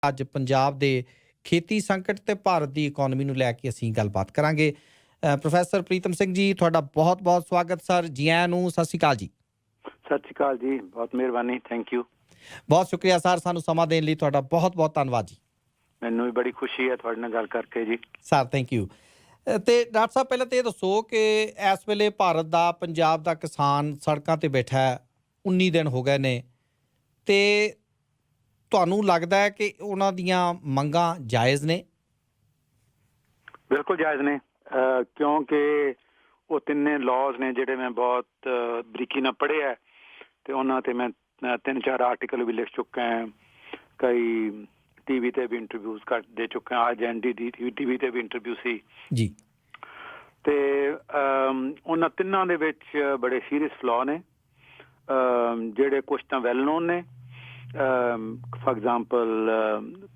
ਅੱਜ ਪੰਜਾਬ ਦੇ ਖੇਤੀ ਸੰਕਟ ਤੇ ਭਾਰਤ ਦੀ ਇਕੋਨਮੀ ਨੂੰ ਲੈ ਕੇ ਅਸੀਂ ਗੱਲਬਾਤ ਕਰਾਂਗੇ। ਪ੍ਰੋਫੈਸਰ ਪ੍ਰੀਤਮ ਸਿੰਘ ਜੀ, ਤੁਹਾਡਾ ਬਹੁਤ-ਬਹੁਤ ਸਵਾਗਤ ਸਰ। ਜੀ ਆਇਆਂ ਨੂੰ, ਸਤਿ ਸ਼੍ਰੀ ਅਕਾਲ ਜੀ। ਸਤਿ ਸ਼੍ਰੀ ਅਕਾਲ ਜੀ, ਬਹੁਤ ਮਿਹਰਬਾਨੀ, ਥੈਂਕ ਯੂ। ਬਹੁਤ ਸ਼ੁਕਰੀਆ ਸਰ, ਸਾਨੂੰ ਸਮਾਂ ਦੇਣ ਲਈ ਤੁਹਾਡਾ ਬਹੁਤ-ਬਹੁਤ ਧੰਨਵਾਦ ਜੀ। ਮੈਨੂੰ ਵੀ ਬੜੀ ਖੁਸ਼ੀ ਹੈ ਤੁਹਾਡੇ ਨਾਲ ਗੱਲ ਕਰਕੇ ਜੀ। Sir thank you. ਤੇ ਡਾਕਟਰ ਸਾਹਿਬ, ਪਹਿਲਾਂ ਤਾਂ ਇਹ ਦੱਸੋ ਕਿ ਇਸ ਵੇਲੇ ਭਾਰਤ ਦਾ, ਪੰਜਾਬ ਦਾ ਕਿਸਾਨ ਸੜਕਾਂ ਤੇ ਬੈਠਾ ਹੈ, 19 ਦਿਨ ਹੋ ਗਏ ਨੇ, ਤੇ ਤੁਹਾਨੂੰ ਲੱਗਦਾ ਹੈ ਕਿ ਉਹਨਾਂ ਦੀਆਂ ਮੰਗਾਂ ਜਾਇਜ਼ ਨੇ? ਬਿਲਕੁਲ ਜਾਇਜ਼ ਨੇ, ਕਿਉਂਕਿ ਉਹ ਤਿੰਨੇ ਲਾਜ਼ ਨੇ ਜਿਹੜੇ ਮੈਂ ਬਹੁਤ ਬਰੀਕੀ ਨਾਲ ਪੜ੍ਹਿਆ, ਤੇ ਉਹਨਾਂ ਤੇ ਮੈਂ 3-4 ਆਰਟੀਕਲ ਵੀ ਲਿਖ ਚੁੱਕਾ ਹਾਂ। ਕਈ ਟੀਵੀ ਤੇ ਵੀ ਇੰਟਰਵਿਊਜ਼ ਕਰ ਦੇ ਚੁੱਕੇ ਹਾਂ। ਅੱਜ NDTV ਟੀਵੀ ਤੇ ਵੀ ਇੰਟਰਵਿਊ ਸੀ ਜੀ। ਤੇ ਉਹਨਾਂ ਤਿੰਨਾਂ ਦੇ ਵਿੱਚ ਬੜੇ ਸੀਰੀਅਸ ਫਲॉ ਨੇ, ਜਿਹੜੇ ਕੁਛ ਤਾਂ ਵੈਲ ਨੋਨ ਨੇ। ਫॉर एग्जांपल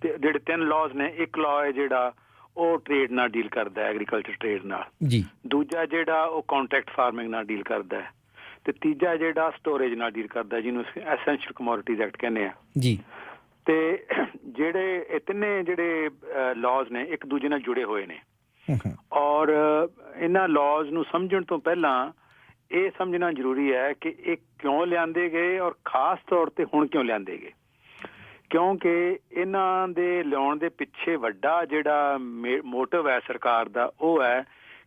ਜਿਹੜੇ 3 ਲਾਜ਼ ਨੇ, ਇੱਕ ਲਾਅ ਹੈ ਜਿਹੜਾ ਉਹ ਟ੍ਰੇਡ ਨਾਲ ਡੀਲ ਕਰਦਾ ਹੈ, ਐਗਰੀਕਲਚਰ ਟ੍ਰੇਡ ਨਾਲ ਜੀ। ਦੂਜਾ ਜਿਹੜਾ ਉਹ ਕੰਟਰੈਕਟ ਫਾਰਮਿੰਗ ਨਾਲ ਡੀਲ ਕਰਦਾ ਹੈ, ਤੇ ਤੀਜਾ ਜਿਹੜਾ ਸਟੋਰੇਜ ਨਾਲ ਡੀਲ ਕਰਦਾ, ਜਿਹਨੂੰ ਐਸੈਂਸ਼ੀਅਲ ਕਮੋਡਿਟੀਜ਼ ਐਕਟ ਕਹਿੰਦੇ ਆ ਜੀ। ਤੇ ਜਿਹੜੇ ਇਹ ਤਿੰਨੇ ਜਿਹੜੇ ਲਾਜ਼ ਨੇ ਇੱਕ ਦੂਜੇ ਨਾਲ ਜੁੜੇ ਹੋਏ ਨੇ, ਔਰ ਇਹਨਾਂ ਲਾਜ਼ ਨੂੰ ਸਮਝਣ ਤੋਂ ਪਹਿਲਾਂ ਇਹ ਸਮਝਣਾ ਜ਼ਰੂਰੀ ਹੈ ਕਿ ਇਹ ਕਿਉਂ ਲਿਆਂਦੇ ਗਏ, ਔਰ ਖਾਸ ਤੌਰ ਤੇ ਹੁਣ ਕਿਉਂ ਲਿਆਂਦੇ ਗਏ। ਕਿਉਂਕਿ ਇਹਨਾਂ ਦੇ ਲਿਆਉਣ ਦੇ ਪਿੱਛੇ ਵੱਡਾ ਜਿਹੜਾ ਮੋਟਿਵ ਹੈ ਸਰਕਾਰ ਦਾ, ਉਹ ਹੈ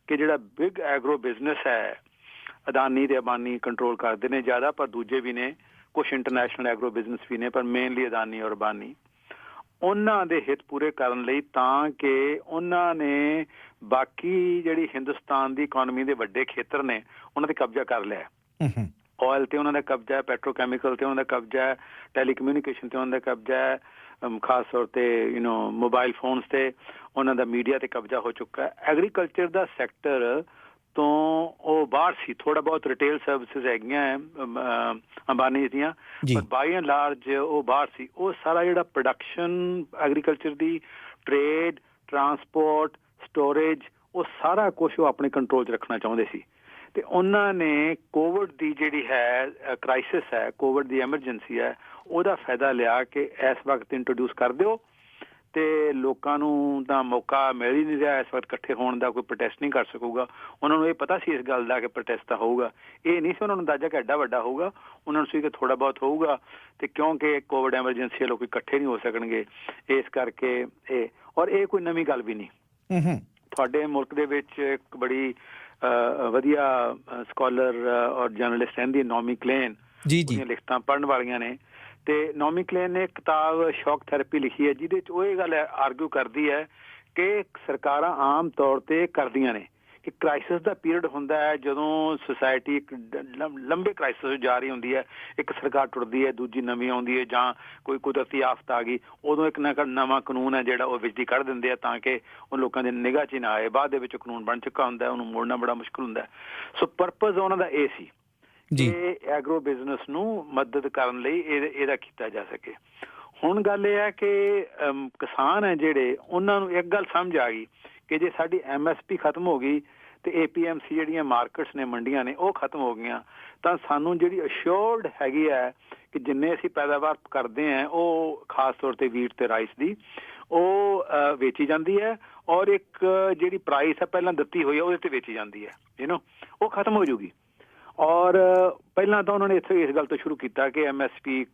ਕਿ ਜਿਹੜਾ ਬਿਗ ਐਗਰੋ ਬਿਜ਼ਨਸ ਹੈ, ਅਦਾਨੀ ਤੇ ਅੰਬਾਨੀ ਕੰਟਰੋਲ ਕਰਦੇ ਨੇ ਜ਼ਿਆਦਾ, ਪਰ ਦੂਜੇ ਵੀ ਨੇ, ਕੁਛ ਇੰਟਰਨੈਸ਼ਨਲ ਐਗਰੋ ਬਿਜ਼ਨਸ ਵੀ ਨੇ, ਪਰ ਮੇਨਲੀ ਅਦਾਨੀ ਔਰ ਅੰਬਾਨੀ, ਉਹਨਾਂ ਦੇ ਹਿੱਤ ਪੂਰੇ ਕਰਨ ਲਈ, ਤਾਂ ਕਿ ਉਹਨਾਂ ਨੇ ਬਾਕੀ ਜਿਹੜੀ ਹਿੰਦੁਸਤਾਨ ਦੀ ਇਕੋਨਮੀ ਦੇ ਵੱਡੇ ਖੇਤਰ ਨੇ ਉਹਨਾਂ ਤੇ ਕਬਜ਼ਾ ਕਰ ਲਿਆ। ਆਇਲ ਤੇ ਉਹਨਾਂ ਦਾ ਕਬਜ਼ਾ ਹੈ, ਪੈਟਰੋਕੈਮੀਕਲ ਤੇ ਉਹਨਾਂ ਦਾ ਕਬਜ਼ਾ ਹੈ, ਟੈਲੀਕਮਿਊਨੀਕੇਸ਼ਨ ਤੇ ਉਹਨਾਂ ਦਾ ਕਬਜ਼ਾ ਹੈ, ਖਾਸ ਤੌਰ ਤੇ ਮੋਬਾਈਲ ਫੋਨਸ ਤੇ ਉਹਨਾਂ ਦਾ, ਮੀਡੀਆ ਤੇ ਕਬਜ਼ਾ ਹੋ ਚੁੱਕਾ ਹੈ। ਐਗਰੀਕਲਚਰ ਦਾ ਸੈਕਟਰ ਤੋਂ ਉਹ ਬਾਹਰ ਸੀ, ਥੋੜਾ ਬਹੁਤ ਰਿਟੇਲ ਸਰਵਿਸਿਜ਼ ਹੈਗੀਆਂ ਅੰਬਾਨੀ ਦੀਆਂ, ਪਰ ਬਾਈ ਐਂਡ ਲਾਰਜ ਉਹ ਬਾਹਰ ਸੀ। ਉਹ ਸਾਰਾ ਜਿਹੜਾ ਪ੍ਰੋਡਕਸ਼ਨ ਐਗਰੀਕਲਚਰ ਦੀ, ਟ੍ਰੇਡ, ਟਰਾਂਸਪੋਰਟ, ਸਟੋਰੇਜ, ਉਹ ਸਾਰਾ ਕੁਛ ਉਹ ਆਪਣੇ ਕੰਟਰੋਲ 'ਚ ਰੱਖਣਾ ਚਾਹੁੰਦੇ ਸੀ। ਤੇ ਉਹਨਾਂ ਨੇ ਕੋਵਿਡ ਦੀ ਜਿਹੜੀ ਹੈ ਕ੍ਰਾਈਸਿਸ ਹੈ, ਕੋਵਿਡ ਦੀ ਐਮਰਜੈਂਸੀ ਹੈ, ਉਹਦਾ ਫਾਇਦਾ ਲਿਆ ਕਿ ਇਸ ਵਕਤ ਇੰਟਰੋਡਿਊਸ ਕਰ ਦਿਓ, ਤੇ ਲੋਕਾਂ ਨੂੰ ਤਾਂ ਮੌਕਾ ਮਿਲ ਹੀ ਨਹੀਂ ਰਿਹਾ ਇਸ ਵਕਤ ਇਕੱਠੇ ਹੋਣ ਦਾ, ਕੋਈ ਪ੍ਰੋਟੈਸਟ ਨਹੀਂ ਕਰ ਸਕੂਗਾ। ਉਹਨਾਂ ਨੂੰ ਇਹ ਪਤਾ ਸੀ ਇਸ ਗੱਲ ਦਾ ਕਿ ਪ੍ਰੋਟੈਸਟ ਤਾਂ ਹੋਊਗਾ, ਇਹ ਨਹੀਂ ਸੀ ਉਹਨਾਂ ਨੂੰ ਅੰਦਾਜ਼ਾ ਕਿ ਐਡਾ ਵੱਡਾ ਹੋਊਗਾ। ਉਹਨਾਂ ਨੂੰ ਸੀ ਕਿ ਥੋੜਾ ਬਹੁਤ ਹੋਊਗਾ, ਤੇ ਕਿਉਂਕਿ ਕੋਵਿਡ ਐਮਰਜੈਂਸੀ ਲੋਕ ਇਕੱਠੇ ਨਹੀਂ ਹੋ ਸਕਣਗੇ, ਇਸ ਕਰਕੇ ਇਹ, ਔਰ ਇਹ ਕੋਈ ਨਵੀਂ ਗੱਲ ਵੀ ਨਹੀਂ। ਤੁਹਾਡੇ ਮੁਲਕ ਦੇ ਵਿੱਚ ਇੱਕ ਬੜੀ ਵਧੀਆ ਸਕਾਲਰ ਔਰ ਜਰਨਲਿਸਟ ਰਹਿੰਦੀ, ਨੋਮੀ ਕਲੇਨ, ਉਹਦੀਆਂ ਲਿਖਤਾਂ ਪੜ੍ਹਨ ਵਾਲੀਆਂ ਨੇ, ਤੇ ਨੋਮੀ ਕਲੇਨ ਨੇ ਕਿਤਾਬ ਸ਼ੌਕ ਥੈਰੇਪੀ ਲਿਖੀ ਹੈ, ਜਿਹਦੇ 'ਚ ਉਹ ਇਹ ਗੱਲ ਆਰਗੂ ਕਰਦੀ ਹੈ ਕਿ ਸਰਕਾਰਾਂ ਆਮ ਤੌਰ ਤੇ ਕਰਦੀਆਂ ਨੇ ਕਿ ਕ੍ਰਾਈਸਿਸ ਦਾ ਪੀਰੀਅਡ ਹੁੰਦਾ ਹੈ, ਜਦੋਂ ਸੁਸਾਇਟੀ ਇੱਕ ਲੰਬੇ ਕ੍ਰਾਈਸਿਸ ਜਾ ਰਹੀ ਹੁੰਦੀ ਹੈ, ਇੱਕ ਸਰਕਾਰ ਟੁੱਟਦੀ ਹੈ, ਦੂਜੀ ਨਵੀਂ ਆਉਂਦੀ ਹੈ, ਜਾਂ ਕੋਈ ਕੁਦਰਤੀ ਆਫਤ ਆ ਗਈ, ਉਦੋਂ ਇੱਕ ਨਵਾਂ ਕਾਨੂੰਨ ਹੈ ਜਿਹੜਾ ਉਹ ਵਿੱਚ ਦੀ ਕੱਢ ਦਿੰਦੇ ਆ, ਤਾਂ ਕਿ ਉਹ ਲੋਕਾਂ ਦੇ ਨਿਗਾਹ 'ਚ ਨਾ ਆਏ। ਬਾਅਦ ਦੇ ਵਿੱਚ ਕਾਨੂੰਨ ਬਣ ਚੁੱਕਾ ਹੁੰਦਾ, ਉਹਨੂੰ ਮੋੜਨਾ ਬੜਾ ਮੁਸ਼ਕਿਲ ਹੁੰਦਾ। ਸੋ ਪਰਪਜ਼ ਉਹਨਾਂ ਦਾ ਇਹ ਸੀ ਕਿ ਐਗਰੋ ਬਿਜ਼ਨਸ ਨੂੰ ਮਦਦ ਕਰਨ ਲਈ ਇਹਦਾ ਕੀਤਾ ਜਾ ਸਕੇ। ਹੁਣ ਗੱਲ ਇਹ ਹੈ ਕਿ ਕਿਸਾਨ ਹੈ ਜਿਹੜੇ, ਉਹਨਾਂ ਨੂੰ ਇੱਕ ਗੱਲ ਸਮਝ ਆ ਗਈ ਕਿ ਜੇ ਸਾਡੀ MSP ਖਤਮ ਹੋ ਗਈ ਤੇ APMC ਜਿਹੜੀਆਂ ਮਾਰਕੀਟਸ ਨੇ, ਮੰਡੀਆਂ ਨੇ, ਉਹ ਖਤਮ ਹੋ ਗਈਆਂ, ਤਾਂ ਸਾਨੂੰ ਜਿਹੜੀ ਅਸ਼ੋਰਡ ਹੈਗੀ ਹੈ ਕਿ ਜਿੰਨੇ ਅਸੀਂ ਪੈਦਾਵਾਰ ਕਰਦੇ ਹਾਂ, ਉਹ ਖਾਸ ਤੌਰ ਤੇ ਵੀਟ ਤੇ ਰਾਈਸ ਦੀ, ਉਹ ਵੇਚੀ ਜਾਂਦੀ ਹੈ, ਔਰ ਇੱਕ ਜਿਹੜੀ ਪ੍ਰਾਈਸ ਹੈ ਪਹਿਲਾਂ ਦਿੱਤੀ ਹੋਈ ਹੈ ਉਹਦੇ ਤੇ ਵੇਚੀ ਜਾਂਦੀ ਹੈ, ਉਹ ਖਤਮ ਹੋ ਜੂਗੀ। ਔਰ ਪਹਿਲਾਂ ਤਾਂ ਉਹਨਾਂ ਨੇ ਇੱਥੇ ਇਸ ਗੱਲ ਤੋਂ ਸ਼ੁਰੂ ਕੀਤਾ ਕਿ MSP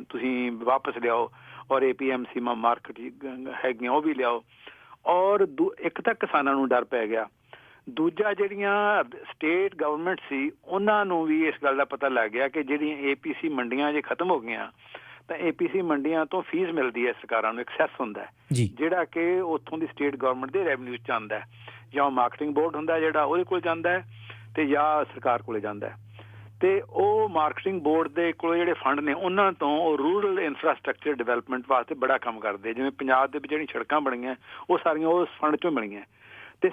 ਤੁਸੀਂ ਵਾਪਸ ਲਿਆਓ, ਔਰ APMC ਮਾਰਕੀਟ ਹੈਗੀਆਂ ਉਹ ਵੀ ਲਿਆਓ, ਔਰ ਇੱਕ ਤਾਂ ਕਿਸਾਨਾਂ ਨੂੰ ਡਰ ਪੈ ਗਿਆ, ਦੂਜਾ ਜਿਹੜੀਆਂ ਸਟੇਟ ਗਵਰਨਮੈਂਟ ਸੀ ਉਹਨਾਂ ਨੂੰ ਵੀ ਇਸ ਗੱਲ ਦਾ ਪਤਾ ਲੱਗ ਗਿਆ ਕਿ ਜਿਹੜੀਆਂ APC ਮੰਡੀਆਂ ਜੇ ਖਤਮ ਹੋ ਗਈਆਂ, ਤਾਂ APC ਮੰਡੀਆਂ ਤੋਂ ਫੀਸ ਮਿਲਦੀ ਹੈ ਸਰਕਾਰਾਂ ਨੂੰ, ਐਕਸੈਸ ਹੁੰਦਾ ਜਿਹੜਾ ਕਿ ਉੱਥੋਂ ਦੀ ਸਟੇਟ ਗਵਰਨਮੈਂਟ ਦੇ ਰੈਵਨਿਊ 'ਚ ਆਉਂਦਾ, ਜਾਂ ਮਾਰਕੀਟਿੰਗ ਬੋਰਡ ਹੁੰਦਾ ਜਿਹੜਾ ਉਹਦੇ ਕੋਲ ਜਾਂਦਾ ਹੈ, ਤੇ ਜਾਂ ਸਰਕਾਰ ਕੋਲੇ ਜਾਂਦਾ ਹੈ। ਤੇ ਉਹ ਮਾਰਕੀਟਿੰਗ ਬੋਰਡ ਦੇ ਕੋਲ ਜਿਹੜੇ ਫੰਡ ਨੇ, ਉਹਨਾਂ ਤੋਂ ਉਹ ਰੂਰਲ ਇਨਫਰਾਸਟਰਕਚਰ ਡਿਵੈਲਪਮੈਂਟ ਵਾਸਤੇ ਬੜਾ ਕੰਮ ਕਰਦੇ। ਜਿਵੇਂ ਪੰਜਾਬ ਦੇ ਵਿੱਚ ਜਿਹੜੀਆਂ ਸੜਕਾਂ ਬਣੀਆਂ, ਉਹ ਸਾਰੀਆਂ ਉਸ ਫੰਡ 'ਚੋਂ ਬਣੀਆਂ। ਤੇ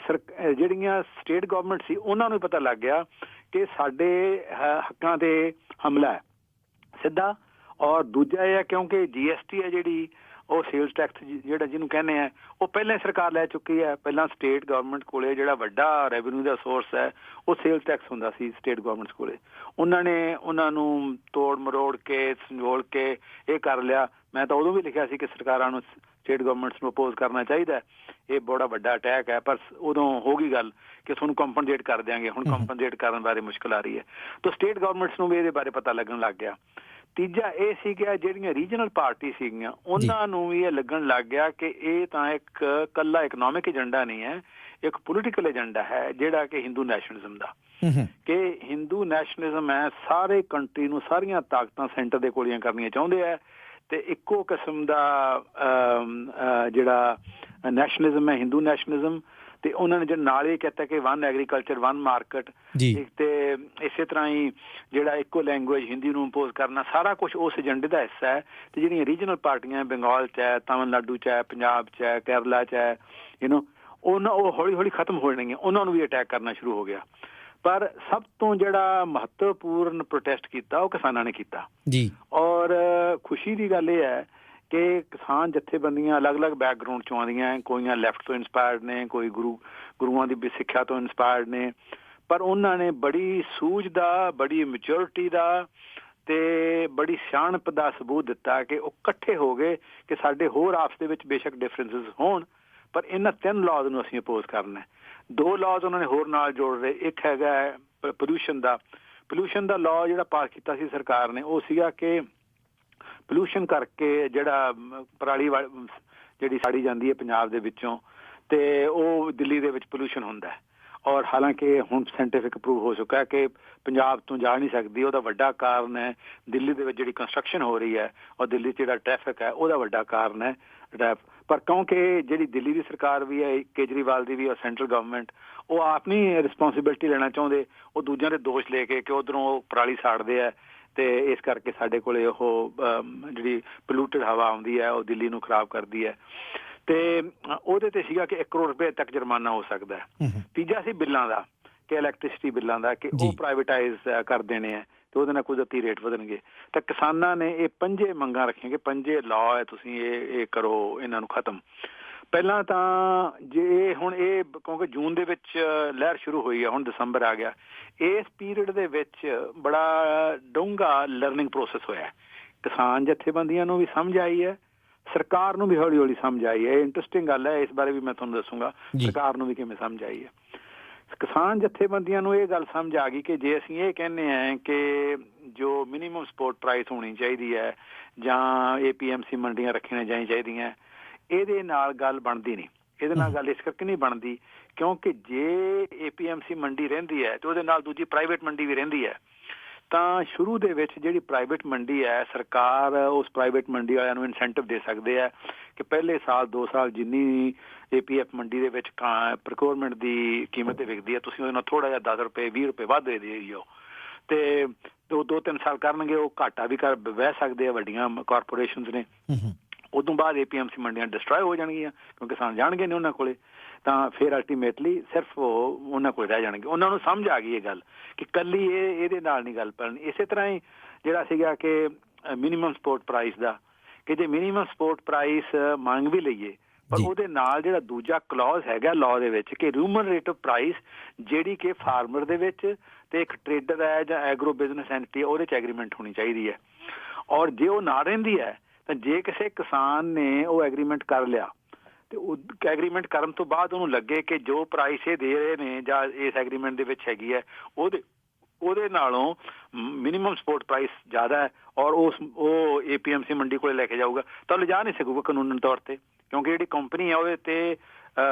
ਜਿਹੜੀਆਂ ਸਟੇਟ ਗਵਰਨਮੈਂਟ ਸੀ ਉਹਨਾਂ ਨੂੰ ਪਤਾ ਲੱਗ ਗਿਆ ਕਿ ਸਾਡੇ ਹੱਕਾਂ ਤੇ ਹਮਲਾ ਹੈ ਸਿੱਧਾ, ਔਰ ਦੂਜਾ ਇਹ ਹੈ ਕਿਉਂਕਿ GST ਹੈ ਜਿਹੜੀ ਉਹ ਸੇਲਸ ਟੈਕਸ ਜਿਹੜਾ ਜਿਹਨੂੰ ਕਹਿੰਦੇ ਆ ਉਹ ਪਹਿਲਾਂ ਸਰਕਾਰ ਲੈ ਚੁੱਕੀ ਹੈ। ਪਹਿਲਾਂ ਸਟੇਟ ਗਵਰਨਮੈਂਟ ਕੋਲੇ ਜਿਹੜਾ ਵੱਡਾ ਰੈਵਨਿਊ ਦਾ ਸੋਰਸ ਹੈ ਉਹ ਸੇਲਸ ਟੈਕਸ ਹੁੰਦਾ ਸੀ ਸਟੇਟ ਗਵਰਨਮੈਂਟ ਕੋਲੇ। ਉਹਨਾਂ ਨੇ ਉਹਨਾਂ ਨੂੰ ਤੋੜ ਮਰੋੜ ਕੇ ਸੰਜੋੜ ਕੇ ਇਹ ਕਰ ਲਿਆ। ਮੈਂ ਤਾਂ ਉਦੋਂ ਵੀ ਲਿਖਿਆ ਸੀ ਕਿ ਸਰਕਾਰਾਂ ਨੂੰ ਸਟੇਟ ਗਵਰਨਮੈਂਟਸ ਨੂੰ ਅਪੋਜ਼ ਕਰਨਾ ਚਾਹੀਦਾ, ਇਹ ਬੜਾ ਵੱਡਾ ਅਟੈਕ ਹੈ। ਪਰ ਉਦੋਂ ਹੋ ਗਈ ਗੱਲ ਕਿ ਤੁਹਾਨੂੰ ਕੰਪਨਸੇਟ ਕਰ ਦਿਆਂਗੇ, ਹੁਣ ਕੰਪਨਸੇਟ ਕਰਨ ਬਾਰੇ ਮੁਸ਼ਕਿਲ ਆ ਰਹੀ ਹੈ। ਤਾਂ ਸਟੇਟ ਗਵਰਨਮੈਂਟਸ ਨੂੰ ਵੀ ਇਹਦੇ ਬਾਰੇ ਪਤਾ ਲੱਗਣ ਲੱਗ ਗਿਆ। ਤੀਜਾ ਇਹ ਸੀ ਕਿ ਜਿਹੜੀਆਂ ਰੀਜਨਲ ਪਾਰਟੀ ਸੀਗੀਆਂ ਉਹਨਾਂ ਨੂੰ ਵੀ ਇਹ ਲੱਗਣ ਲੱਗ ਗਿਆ ਕਿ ਇਹ ਤਾਂ ਇੱਕ ਕੱਲਾ ਇਕਨੋਮਿਕ ਏਜੰਡਾ ਨਹੀਂ ਹੈ, ਇੱਕ ਪੋਲੀਟੀਕਲ ਏਜੰਡਾ ਹੈ ਜਿਹੜਾ ਕਿ ਹਿੰਦੂ ਨੈਸ਼ਨਲਿਜ਼ਮ ਦਾ, ਕਿ ਹਿੰਦੂ ਨੈਸ਼ਨਲਿਜ਼ਮ ਹੈ ਸਾਰੇ ਕੰਟਰੀ ਨੂੰ ਸਾਰੀਆਂ ਤਾਕਤਾਂ ਸੈਂਟਰ ਦੇ ਕੋਲੀਆਂ ਕਰਨੀਆਂ ਚਾਹੁੰਦੇ ਹੈ ਤੇ ਇੱਕੋ ਕਿਸਮ ਦਾ ਜਿਹੜਾ ਨੈਸ਼ਨਲਿਜ਼ਮ ਹੈ ਹਿੰਦੂ ਨੈਸ਼ਨਲਿਜ਼ਮ। ਤੇ ਉਹਨਾਂ ਨੇ ਜਿਹੜਾ ਨਾਲ ਇਹ ਕਹਿਤਾ ਕਿ ਵਨ ਐਗਰੀਕਲਚਰ ਵਨ ਮਾਰਕੀਟ, ਤੇ ਇਸੇ ਤਰ੍ਹਾਂ ਹੀ ਜਿਹੜਾ ਇੱਕੋ ਲੈਂਗੁਏਜ ਹਿੰਦੀ ਨੂੰ ਇੰਪੋਜ਼ ਕਰਨਾ, ਸਾਰਾ ਕੁਛ ਉਸ ਏਜੰਡੇ ਦਾ ਹਿੱਸਾ ਹੈ। ਤੇ ਜਿਹੜੀਆਂ ਰੀਜਨਲ ਪਾਰਟੀਆਂ ਬੰਗਾਲ 'ਚ ਹੈ, ਤਾਮਿਲਨਾਡੂ 'ਚ ਹੈ, ਪੰਜਾਬ 'ਚ ਹੈ, ਕੇਰਲਾ 'ਚ ਹੈ, ਉਹ ਹੌਲੀ ਹੌਲੀ ਖਤਮ ਹੋ ਜਾਣਗੀਆਂ, ਉਹਨਾਂ ਨੂੰ ਵੀ ਅਟੈਕ ਕਰਨਾ ਸ਼ੁਰੂ ਹੋ ਗਿਆ। ਪਰ ਸਭ ਤੋਂ ਜਿਹੜਾ ਮਹੱਤਵਪੂਰਨ ਪ੍ਰੋਟੈਸਟ ਕੀਤਾ ਉਹ ਕਿਸਾਨਾਂ ਨੇ ਕੀਤਾ ਜੀ। ਔਰ ਖੁਸ਼ੀ ਦੀ ਗੱਲ ਇਹ ਹੈ ਕਿ ਕਿਸਾਨ ਜਥੇਬੰਦੀਆਂ ਅਲੱਗ-ਅਲੱਗ ਬੈਕਗਰਾਊਂਡ ਚੋਂ ਆਉਂਦੀਆਂ, ਕੋਈਆਂ ਲੈਫਟ ਤੋਂ ਇੰਸਪਾਇਰਡ ਨੇ, ਕੋਈ ਗੁਰੂਆਂ ਦੀ ਸਿੱਖਿਆ ਤੋਂ ਇੰਸਪਾਇਰਡ ਨੇ, ਪਰ ਉਹਨਾਂ ਨੇ ਬੜੀ ਸੂਝ ਦਾ, ਬੜੀ ਮੈਚੁਰਿਟੀ ਦਾ ਤੇ ਬੜੀ ਸਿਆਣਪ ਦਾ ਸਬੂਤ ਦਿੱਤਾ ਕਿ ਉਹ ਇਕੱਠੇ ਹੋ ਗਏ ਕਿ ਸਾਡੇ ਹੋਰ ਆਪਸ ਦੇ ਵਿੱਚ ਬੇਸ਼ੱਕ ਡਿਫਰੈਂਸਿਸ ਹੋਣ ਪਰ ਇਹਨਾਂ 3 ਲਾਜ਼ ਨੂੰ ਅਸੀਂ ਅਪੋਜ਼ ਕਰਨਾ। 2 ਲਾਜ਼ ਉਹਨਾਂ ਨੇ ਹੋਰ ਨਾਲ ਜੋੜ ਰਹੇ। ਇੱਕ ਹੈਗਾ ਪੋਲਿਊਸ਼ਨ ਦਾ ਲਾਅ ਜਿਹੜਾ ਪਾਸ ਕੀਤਾ ਸੀ ਸਰਕਾਰ ਨੇ, ਉਹ ਸੀਗਾ ਕਿ ਪੋਲਿਊਸ਼ਨ ਕਰਕੇ ਜਿਹੜਾ ਪਰਾਲੀ ਜਿਹੜੀ ਸਾੜੀ ਜਾਂਦੀ ਹੈ ਪੰਜਾਬ ਦੇ ਵਿੱਚੋਂ ਤੇ ਉਹ ਦਿੱਲੀ ਦੇ ਵਿੱਚ ਪੋਲਿਊਸ਼ਨ ਹੁੰਦਾ ਹੈ। ਔਰ ਹਾਲਾਂਕਿ ਹੁਣ ਸਾਇੰਟੀਫਿਕ ਪ੍ਰੂਵ ਹੋ ਚੁੱਕਾ ਹੈ ਕਿ ਪੰਜਾਬ ਤੋਂ ਜਾ ਨਹੀਂ ਸਕਦੀ। ਉਹਦਾ ਵੱਡਾ ਕਾਰਨ ਹੈ ਦਿੱਲੀ ਦੇ ਵਿੱਚ ਜਿਹੜੀ ਕੰਸਟਰਕਸ਼ਨ ਹੋ ਰਹੀ ਹੈ ਔਰ ਦਿੱਲੀ 'ਚ ਜਿਹੜਾ ਟ੍ਰੈਫਿਕ ਹੈ ਉਹਦਾ ਵੱਡਾ ਕਾਰਨ ਹੈ। ਪਰ ਕਿਉਂਕਿ ਜਿਹੜੀ ਦਿੱਲੀ ਦੀ ਸਰਕਾਰ ਵੀ ਹੈ, ਕੇਜਰੀਵਾਲ ਦੀ ਵੀ, ਔਰ ਸੈਂਟਰਲ ਗਵਰਨਮੈਂਟ, ਉਹ ਆਪ ਨਹੀਂ ਰਿਸਪੋਂਸੀਬਿਲਿਟੀ ਲੈਣਾ ਚਾਹੁੰਦੇ, ਉਹ ਦੂਜਿਆਂ ਦੇ ਦੋਸ਼ ਲੈ ਕੇ ਕਿ ਉੱਧਰੋਂ ਉਹ ਪਰਾਲੀ ਸਾੜਦੇ ਹੈ ਤੇ ਇਸ ਕਰਕੇ ਸਾਡੇ ਕੋਲੇ ਉਹ ਜਿਹੜੀ ਪੋਲਿਊਟਡ ਹਵਾ ਆਉਂਦੀ ਹੈ ਉਹ ਦਿੱਲੀ ਨੂੰ ਖਰਾਬ ਕਰਦੀ ਹੈ। ਤੇ ਉਹਦੇ ਤੇ ਸੀਗਾ ਕਿ 1 ਕਰੋੜ ਰੁਪਏ ਤੱਕ ਜੁਰਮਾਨਾ ਹੋ ਸਕਦਾ ਹੈ। ਤੀਜਾ ਸੀ ਬਿੱਲਾਂ ਦਾ, ਕਿ ਇਲੈਕਟ੍ਰਿਸਿਟੀ ਬਿੱਲਾਂ ਦਾ, ਕਿ ਉਹ ਪ੍ਰਾਈਵੇਟਾਈਜ਼ ਕਰ ਦੇਣੇ ਹੈ ਤੇ ਉਹਦੇ ਨਾਲ ਕੁਦਰਤੀ ਰੇਟ ਵਧਣਗੇ। ਤਾਂ ਕਿਸਾਨਾਂ ਨੇ ਇਹ 5 ਮੰਗਾਂ ਰੱਖੀਆਂ ਕਿ 5 ਲਾਅ ਹੈ, ਤੁਸੀਂ ਇਹ ਕਰੋ, ਇਹਨਾਂ ਨੂੰ ਖਤਮ। ਪਹਿਲਾਂ ਤਾਂ ਜੇ ਹੁਣ ਇਹ ਕਿਉਂਕਿ ਜੂਨ ਦੇ ਵਿੱਚ ਲਹਿਰ ਸ਼ੁਰੂ ਹੋਈ ਹੈ, ਹੁਣ ਦਸੰਬਰ ਆ ਗਿਆ, ਇਸ ਪੀਰੀਅਡ ਦੇ ਵਿੱਚ ਬੜਾ ਡੂੰਘਾ ਲਰਨਿੰਗ ਪ੍ਰੋਸੈਸ ਹੋਇਆ। ਕਿਸਾਨ ਜਥੇਬੰਦੀਆਂ ਨੂੰ ਵੀ ਸਮਝ ਆਈ ਹੈ, ਸਰਕਾਰ ਨੂੰ ਵੀ ਹੌਲੀ ਹੌਲੀ ਸਮਝ ਆਈ ਹੈ। ਇੰਟਰਸਟਿੰਗ ਗੱਲ ਹੈ, ਇਸ ਬਾਰੇ ਵੀ ਮੈਂ ਤੁਹਾਨੂੰ ਦੱਸੂਗਾ ਸਰਕਾਰ ਨੂੰ ਵੀ ਕਿਵੇਂ ਸਮਝ ਆਈ ਹੈ। ਕਿਸਾਨ ਜਥੇਬੰਦੀਆਂ ਨੂੰ ਇਹ ਗੱਲ ਸਮਝ ਆ ਗਈ ਕਿ ਜੇ ਅਸੀਂ ਇਹ ਕਹਿੰਦੇ ਹਾਂ ਕਿ ਜੋ ਮਿਨੀਮਮ ਸਪੋਰਟ ਪ੍ਰਾਈਸ ਹੋਣੀ ਚਾਹੀਦੀ ਹੈ ਜਾਂ APMC ਮੰਡੀਆਂ ਰੱਖਣੀਆਂ ਚਾਹੀਦੀਆਂ, ਇਹਦੇ ਨਾਲ ਗੱਲ ਬਣਦੀ ਨਹੀਂ। ਇਹਦੇ ਨਾਲ ਗੱਲ ਇਸ ਕਰਕੇ ਨਹੀਂ ਬਣਦੀ ਕਿਉਂਕਿ ਜੇ APMC ਮੰਡੀ ਰਹਿੰਦੀ ਹੈ ਤੇ ਉਹਦੇ ਨਾਲ ਦੂਜੀ ਪ੍ਰਾਈਵੇਟ ਮੰਡੀ ਵੀ ਰਹਿੰਦੀ ਹੈ। ਤਾਂ ਸ਼ੁਰੂ ਦੇ ਵਿੱਚ ਜਿਹੜੀ ਪ੍ਰਾਈਵੇਟ ਮੰਡੀ ਹੈ, ਸਰਕਾਰ ਉਸ ਪ੍ਰਾਈਵੇਟ ਮੰਡੀ ਵਾਲਿਆਂ ਨੂੰ ਇਨਸੈਂਟਿਵ ਦੇ ਸਕਦੇ ਹੈ ਕਿ ਪਹਿਲੇ ਸਾਲ 2 ਸਾਲ ਜਿੰਨੀ APF ਮੰਡੀ ਦੇ ਵਿੱਚ ਪ੍ਰੋਕਿਉਰਮੈਂਟ ਦੀ ਕੀਮਤ ਤੇ ਵਿਕਦੀ ਹੈ, ਤੁਸੀਂ ਉਹਦੇ ਨਾਲ ਥੋੜ੍ਹਾ ਜਿਹਾ 10 ਰੁਪਏ 20 ਰੁਪਏ ਵੱਧ ਦੇ ਦਿਓ ਤੇ 2-3 ਸਾਲ ਕਰਨਗੇ, ਉਹ ਘਾਟਾ ਵੀ ਵਹਿ ਸਕਦੇ ਆ ਵੱਡੀਆਂ ਕਾਰਪੋਰੇਸ਼ਨਸ ਨੇ। ਉਦੋਂ ਬਾਅਦ APMC ਮੰਡੀਆਂ ਡਿਸਟਰੋਏ ਹੋ ਜਾਣਗੀਆਂ ਕਿਉਂਕਿ ਕਿਸਾਨ ਜਾਣਗੇ ਨਹੀਂ ਉਹਨਾਂ ਕੋਲੇ, ਤਾਂ ਫਿਰ ਅਲਟੀਮੇਟਲੀ ਸਿਰਫ ਉਹਨਾਂ ਕੋਲ ਰਹਿ ਜਾਣਗੇ। ਉਹਨਾਂ ਨੂੰ ਸਮਝ ਆ ਗਈ ਇਹ ਗੱਲ ਕਿ ਕੱਲੀ ਇਹਦੇ ਨਾਲ ਨਹੀਂ ਗੱਲ ਬਣਨੀ। ਇਸੇ ਤਰ੍ਹਾਂ ਹੀ ਜਿਹੜਾ ਸੀਗਾ ਕਿ ਮਿਨੀਮਮ ਸਪੋਰਟ ਪ੍ਰਾਈਸ ਦਾ, ਕਿ ਜੇ ਮਿਨੀਮਮ ਸਪੋਰਟ ਪ੍ਰਾਈਸ ਮੰਗ ਵੀ ਲਈਏ ਪਰ ਉਹਦੇ ਨਾਲ ਜਿਹੜਾ ਦੂਜਾ ਕਲੌਜ਼ ਹੈਗਾ ਲਾਅ ਦੇ ਵਿੱਚ ਕਿ ਰਿਮੂਨਰੇਟਿਵ ਪ੍ਰਾਈਸ, ਜਿਹੜੀ ਕਿ ਫਾਰਮਰ ਦੇ ਵਿੱਚ ਤੇ ਇੱਕ ਟਰੇਡਰ ਹੈ ਜਾਂ ਐਗਰੋ ਬਿਜ਼ਨਸ ਐਂਟੀਟੀ, ਉਹਦੇ 'ਚ ਐਗਰੀਮੈਂਟ ਹੋਣੀ ਚਾਹੀਦੀ ਹੈ। ਔਰ ਜੇ ਉਹ ਨਾ ਰਹਿੰਦੀ ਹੈ ਤਾਂ ਜੇ ਕਿਸੇ ਕਿਸਾਨ ਨੇ ਉਹ ਐਗਰੀਮੈਂਟ ਕਰ ਲਿਆ ਤੇ ਉਹ ਐਗਰੀਮੈਂਟ ਕਰਨ ਤੋਂ ਬਾਅਦ ਉਹਨੂੰ ਲੱਗੇ ਕਿ ਜੋ ਪ੍ਰਾਈਸ ਇਹ ਦੇ ਰਹੇ ਨੇ ਜਾਂ ਇਸ ਐਗਰੀਮੈਂਟ ਦੇ ਵਿੱਚ ਹੈਗੀ ਹੈ ਉਹਦੇ ਨਾਲੋਂ ਮਿਨੀਮਮ ਸਪੋਰਟ ਪ੍ਰਾਈਸ ਜ਼ਿਆਦਾ ਹੈ ਔਰ ਉਹ APMC ਮੰਡੀ ਕੋਲੇ ਲੈ ਕੇ ਜਾਊਗਾ ਤਾਂ ਲਿਜਾ ਨਹੀਂ ਸਕੂਗਾ ਕਾਨੂੰਨ ਤੌਰ ਤੇ, ਕਿਉਂਕਿ ਜਿਹੜੀ ਕੰਪਨੀ ਹੈ ਉਹਦੇ ਤੇ